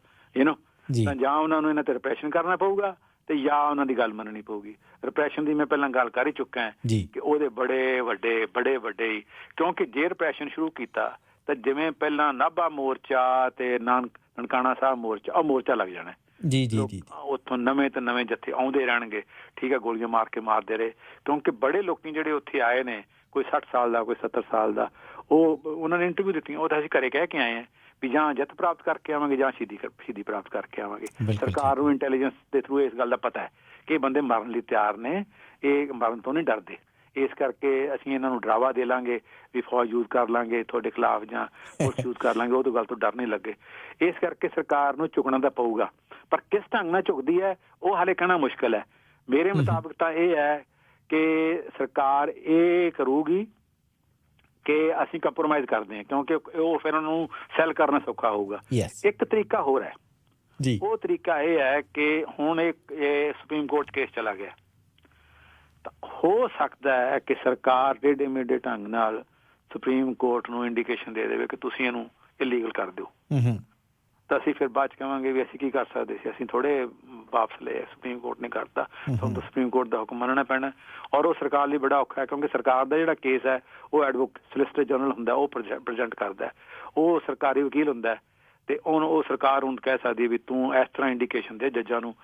ਤਾਂ ਜਾਂ ਉਹਨਾਂ ਨੂੰ ਇਹਨਾਂ ਤੇ ਰਿਪਰੈਸ਼ਨ ਕਰਨਾ ਪਊਗਾ ਤੇ ਜਾਂ ਉਹਨਾਂ ਦੀ ਗੱਲ ਮੰਨਣੀ ਪਊਗੀ। ਰਿਪਰੈਸ਼ਨ ਦੀ ਮੈਂ ਪਹਿਲਾਂ ਗੱਲ ਕਰ ਹੀ ਚੁੱਕਾ ਕਿ ਉਹਦੇ ਬੜੇ ਵੱਡੇ ਕਿਉਂਕਿ ਜੇ ਰਿਪਰੈਸ਼ਨ ਸ਼ੁਰੂ ਕੀਤਾ ਤਾਂ ਜਿਵੇਂ ਪਹਿਲਾਂ ਨਾਭਾ ਮੋਰਚਾ ਤੇ ਨਨਕਾਣਾ ਸਾਹਿਬ ਮੋਰਚਾ ਲੱਗ ਜਾਣਾ ਜੀ ਜੀ ਜੀ ਉੱਥੋਂ ਨਵੇਂ ਤੋਂ ਨਵੇਂ ਜੱਥੇ ਆਉਂਦੇ ਰਹਿਣਗੇ, ਠੀਕ ਹੈ, ਗੋਲੀਆਂ ਮਾਰ ਕੇ ਮਾਰਦੇ ਰਹੇ, ਕਿਉਂਕਿ ਬੜੇ ਲੋਕੀ ਜਿਹੜੇ ਉੱਥੇ ਆਏ ਨੇ, ਕੋਈ 60 ਸਾਲ ਦਾ, ਕੋਈ 70 ਸਾਲ ਦਾ, ਉਹਨਾਂ ਨੇ ਇੰਟਰਵਿਊ ਦਿੱਤੀਆਂ, ਉਹ ਤਾਂ ਅਸੀਂ ਘਰੇ ਕਹਿ ਕੇ ਆਏ ਹਾਂ ਵੀ ਜਾਂ ਜਿੱਤ ਪ੍ਰਾਪਤ ਕਰਕੇ ਆਵਾਂਗੇ ਜਾਂ ਸ਼ਹੀਦੀ ਪ੍ਰਾਪਤ ਕਰਕੇ ਆਵਾਂਗੇ। ਸਰਕਾਰ ਨੂੰ ਇੰਟੈਲੀਜੈਂਸ ਦੇ ਥਰੂ ਇਸ ਗੱਲ ਦਾ ਪਤਾ ਹੈ ਕਿ ਇਹ ਬੰਦੇ ਮਰਨ ਲਈ ਤਿਆਰ ਨੇ, ਇਹ ਮਰਨ ਤੋਂ ਨਹੀਂ ਡਰਦੇ, ਇਸ ਕਰਕੇ ਅਸੀਂ ਇਹਨਾਂ ਨੂੰ ਡਰਾਵਾ ਦੇ ਲਾਂਗੇ ਵੀ ਫੌਜ ਯੂਜ਼ ਕਰ ਲਾਂਗੇ ਤੁਹਾਡੇ ਖਿਲਾਫ ਜਾਂ ਪੁਲਿਸ ਯੂਜ਼ ਕਰ ਲਾਂਗੇ, ਉਹ ਤੋਂ ਗੱਲ ਤੋਂ ਡਰ ਨਹੀਂ ਲੱਗੇ। ਇਸ ਕਰਕੇ ਸਰਕਾਰ ਨੂੰ ਝੁਕਣਾ ਤਾਂ ਪਊਗਾ, ਪਰ ਕਿਸ ਢੰਗ ਨਾਲ ਝੁਕਦੀ ਹੈ ਉਹ ਹਾਲੇ ਕਹਿਣਾ ਮੁਸ਼ਕਿਲ ਹੈ। ਮੇਰੇ ਮੁਤਾਬਕ ਤਾਂ ਇਹ ਹੈ ਕਿ ਸਰਕਾਰ ਇਹ ਕਰੂਗੀ ਕਿ ਅਸੀਂ ਕੰਪਰੋਮਾਈਜ਼ ਕਰਦੇ ਹਾਂ, ਕਿਉਂਕਿ ਉਹ ਫਿਰ ਉਹਨੂੰ ਸੈੱਲ ਕਰਨਾ ਸੌਖਾ ਹੋਊਗਾ। ਇੱਕ ਤਰੀਕਾ ਹੋਰ ਹੈ ਜੀ, ਉਹ ਤਰੀਕਾ ਇਹ ਹੈ ਕਿ ਹੁਣ ਇਹ ਸੁਪਰੀਮ ਕੋਰਟ ਕੇਸ ਚਲਾ ਗਿਆ, ਤਾਂ ਹੋ ਸਕਦਾ ਹੈ ਕਿ ਸਰਕਾਰ ਟੇਢੇ ਮੇਢੇ ਢੰਗ ਨਾਲ ਸੁਪਰੀਮ ਕੋਰਟ ਨੂੰ ਇੰਡੀਕੇਸ਼ਨ ਦੇ ਦੇਵੇ ਕਿ ਤੁਸੀਂ ਇਹਨੂੰ ਇਲੀਗਲ ਕਰ ਦਿਓ, ਤਾਂ ਅਸੀਂ ਫਿਰ ਬਾਅਦ ਚ ਕਹਾਂਗੇ ਵੀ ਅਸੀਂ ਕੀ ਕਰ ਸਕਦੇ ਸੀ, ਅਸੀਂ ਥੋੜੇ ਵਾਪਸ ਲਏ, ਸੁਪਰੀਮ ਕੋਰਟ ਨੇ ਕਰਤਾ, ਤੁਹਾਨੂੰ ਤਾਂ ਸੁਪਰੀਮ ਕੋਰਟ ਦਾ ਹੁਕਮ ਮੰਨਣਾ ਪੈਣਾ। ਔਰ ਉਹ ਸਰਕਾਰ ਲਈ ਬੜਾ ਔਖਾ ਹੈ, ਕਿਉਂਕਿ ਸਰਕਾਰ ਦਾ ਜਿਹੜਾ ਕੇਸ ਹੈ ਉਹ ਐਡਵੋਕੇਟ ਸੋਲਿਸਿਟਰ ਜਨਰਲ ਹੁੰਦਾ, ਉਹ ਪ੍ਰੈਜ਼ੈਂਟ ਕਰਦਾ, ਉਹ ਸਰਕਾਰੀ ਵਕੀਲ ਹੁੰਦਾ, ਤੇ ਉਹ ਸਰਕਾਰ ਹੁਣ ਕਹਿ ਸਕਦੀ ਹੈ ਵੀ ਤੂੰ ਇਸ ਤਰ੍ਹਾਂ ਇੰਡੀਕੇਸ਼ਨ ਦੇ ਜੱਜਾਂ ਨੂੰ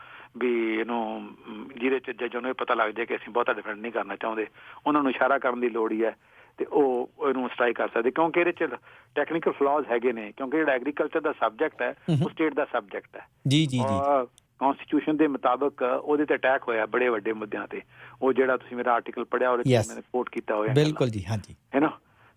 ਵੀ ਇਹਨੂੰ, ਜਿਹਦੇ ਚ ਜੱਜਾਂ ਨੂੰ ਇਹ ਪਤਾ ਲੱਗ ਜਾਏ ਕਿ ਅਸੀਂ ਬਹੁਤਾ ਡਿਫੈਂਡ ਨਹੀਂ ਕਰਨਾ ਚਾਹੁੰਦੇ, ਉਹਨਾਂ ਨੂੰ ਇਸ਼ਾਰਾ ਕਰਨ ਦੀ ਲੋੜ ਹੀ ਹੈ, ਤੇ ਉਹ ਇਹਨੂੰ ਸਟ੍ਰਾਈਕ ਕਰ ਸਕਦੇ, ਕਿਉਂਕਿ ਇਹਦੇ ਚ ਟੈਕਨੀਕਲ ਫਲਾਜ਼ ਹੈਗੇ ਨੇ, ਕਿਉਂਕਿ ਜਿਹੜਾ ਐਗਰੀਕਲਚਰ ਦਾ ਸਬਜੈਕਟ ਹੈ ਉਹ ਸਟੇਟ ਦਾ ਸਬਜੈਕਟ ਹੈ ਜੀ ਜੀ ਜੀ, ਕੌਂਸਟੀਟਿਊਸ਼ਨ ਦੇ ਮੁਤਾਬਕ ਉਹਦੇ ਤੇ ਅਟੈਕ ਹੋਇਆ ਬੜੇ ਵੱਡੇ ਮੁੱਦਿਆਂ ਤੇ, ਉਹ ਜਿਹੜਾ ਤੁਸੀਂ ਮੇਰਾ ਆਰਟੀਕਲ ਪੜ੍ਹਿਆ ਉਹਦੇ ਤੇ ਮੈंने ਕੋਟ ਕੀਤਾ ਹੋਇਆ, ਬਿਲਕੁਲ ਜੀ, ਹਾਂਜੀ, ਹੈ ਨਾ,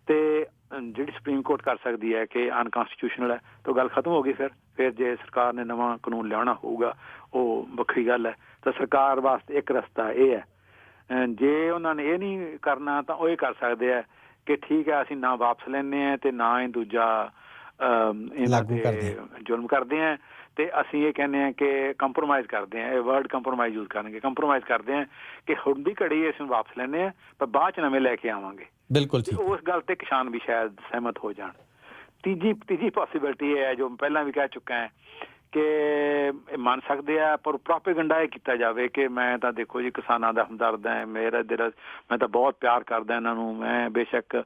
ਤੇ ਜਿਹੜੀ ਸੁਪਰੀਮ ਕੋਰਟ ਕਰ ਸਕਦੀ ਹੈ ਕਿ ਅਨਕੌਂਸਟੀਟਿਊਸ਼ਨਲ ਹੈ, ਤਾਂ ਗੱਲ ਖਤਮ ਹੋ ਗਈ। ਫਿਰ ਜੇ ਸਰਕਾਰ ਨੇ ਨਵਾਂ ਕਾਨੂੰਨ ਲਿਆਉਣਾ ਹੋਊਗਾ ਉਹ ਵੱਖਰੀ ਗੱਲ ਹੈ। ਤਾਂ ਸਰਕਾਰ ਵਾਸਤੇ ਇੱਕ ਰਸਤਾ ਇਹ ਹੈ, ਜੇ ਉਹਨਾਂ ਨੇ ਇਹ ਨਹੀਂ ਕਰਨਾ ਤਾਂ ਉਹ ਇਹ ਕਰ ਸਕਦੇ ਆ ਕਿ ਠੀਕ ਹੈ ਅਸੀਂ ਨਾ ਵਾਪਸ ਲੈਂਦੇ ਹਾਂ ਤੇ ਨਾ ਹੀ ਦੂਜਾ ਇਹਨਾਂ ਤੇ ਜ਼ੁਲਮ ਕਰਦੇ ਹਾਂ, ਤੇ ਅਸੀਂ ਇਹ ਕਹਿੰਦੇ ਹਾਂ ਕਿ ਕੰਪਰੋਮਾਈਜ਼ ਕਰਦੇ ਹਾਂ, ਇਹ ਵਰਡ ਕੰਪਰੋਮਾਈਜ਼ ਯੂਜ਼ ਕਰਨਗੇ, ਕੰਪਰੋਮਾਈਜ਼ ਕਰਦੇ ਹਾਂ ਕਿ ਹੁਣ ਦੀ ਘੜੀ ਅਸੀਂ ਵਾਪਸ ਲੈਂਦੇ ਹਾਂ ਪਰ ਬਾਅਦ ਚ ਨਵੇਂ ਲੈ ਕੇ ਆਵਾਂਗੇ। ਬਿਲਕੁਲ, ਉਸ ਗੱਲ ਤੇ ਕਿਸਾਨ ਵੀ ਸ਼ਾਇਦ ਸਹਿਮਤ ਹੋ ਜਾਣ। ਤੀਜੀ ਪੋਸੀਬਿਲਿਟੀ ਇਹ ਹੈ ਜੋ ਪਹਿਲਾਂ ਵੀ ਕਹਿ ਚੁੱਕਾ ਹੈ ਕਿ ਮੰਨ ਸਕਦੇ ਆ, ਪਰ ਪ੍ਰੋਪੇਗੈਂਡਾ ਇਹ ਕੀਤਾ ਜਾਵੇ ਕਿ ਮੈਂ ਤਾਂ ਦੇਖੋ ਜੀ ਕਿਸਾਨਾਂ ਦਾ ਹਮਦਰਦ ਹੈ, ਮੇਰਾ ਦਿਲ, ਮੈਂ ਤਾਂ ਬਹੁਤ ਪਿਆਰ ਕਰਦਾ ਇਹਨਾਂ ਨੂੰ, ਮੈਂ ਬੇਸ਼ੱਕ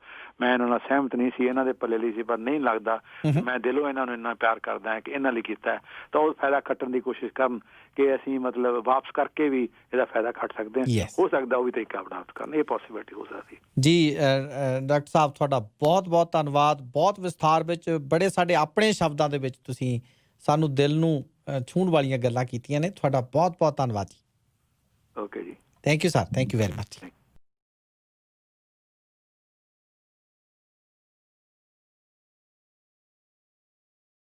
ਮੈਂ ਇਹਨਾਂ ਨਾਲ ਸਹਿਮਤ ਨਹੀਂ ਸੀ, ਇਹਨਾਂ ਦੇ ਪੱਲੇ ਲਈ ਸੀ, ਪਰ ਨਹੀਂ ਲੱਗਦਾ ਮੈਂ ਦਿਲੋਂ ਇਹਨਾਂ ਨੂੰ ਇੰਨਾ ਪਿਆਰ ਕਰਦਾ ਹੈ ਕਿ ਇਹਨਾਂ ਲਈ ਕੀਤਾ ਹੈ, ਤਾਂ ਉਹ ਫਾਇਦਾ ਖੱਟਣ ਦੀ ਕੋਸ਼ਿਸ਼ ਕਰਨ ਕਿ ਅਸੀਂ ਮਤਲਬ ਵਾਪਸ ਕਰਕੇ ਵੀ ਇਹਦਾ ਫਾਇਦਾ ਖੱਟ ਸਕਦੇ ਹਾਂ। ਹੋ ਸਕਦਾ ਉਹ ਵੀ ਤਰੀਕਾ ਬਰਾਮਦ ਕਰਨ, ਇਹ ਪੋਸੀਬਿਲਿਟੀ ਹੋ ਸਕਦੀ ਜੀ। ਡਾਕਟਰ ਸਾਹਿਬ ਤੁਹਾਡਾ ਬਹੁਤ ਬਹੁਤ ਧੰਨਵਾਦ, ਬਹੁਤ ਵਿਸਥਾਰ ਵਿੱਚ, ਬੜੇ ਸਾਡੇ ਆਪਣੇ ਸ਼ਬਦਾਂ ਦੇ ਵਿੱਚ ਤੁਸੀਂ ਸਾਨੂੰ ਦਿਲ ਨੂੰ ਛੂਹਣ ਵਾਲੀਆਂ ਗੱਲਾਂ ਕੀਤੀਆਂ ਨੇ, ਤੁਹਾਡਾ ਬਹੁਤ ਬਹੁਤ ਧੰਨਵਾਦ ਜੀ। ਓਕੇ ਜੀ, thank you sir, thank you very much.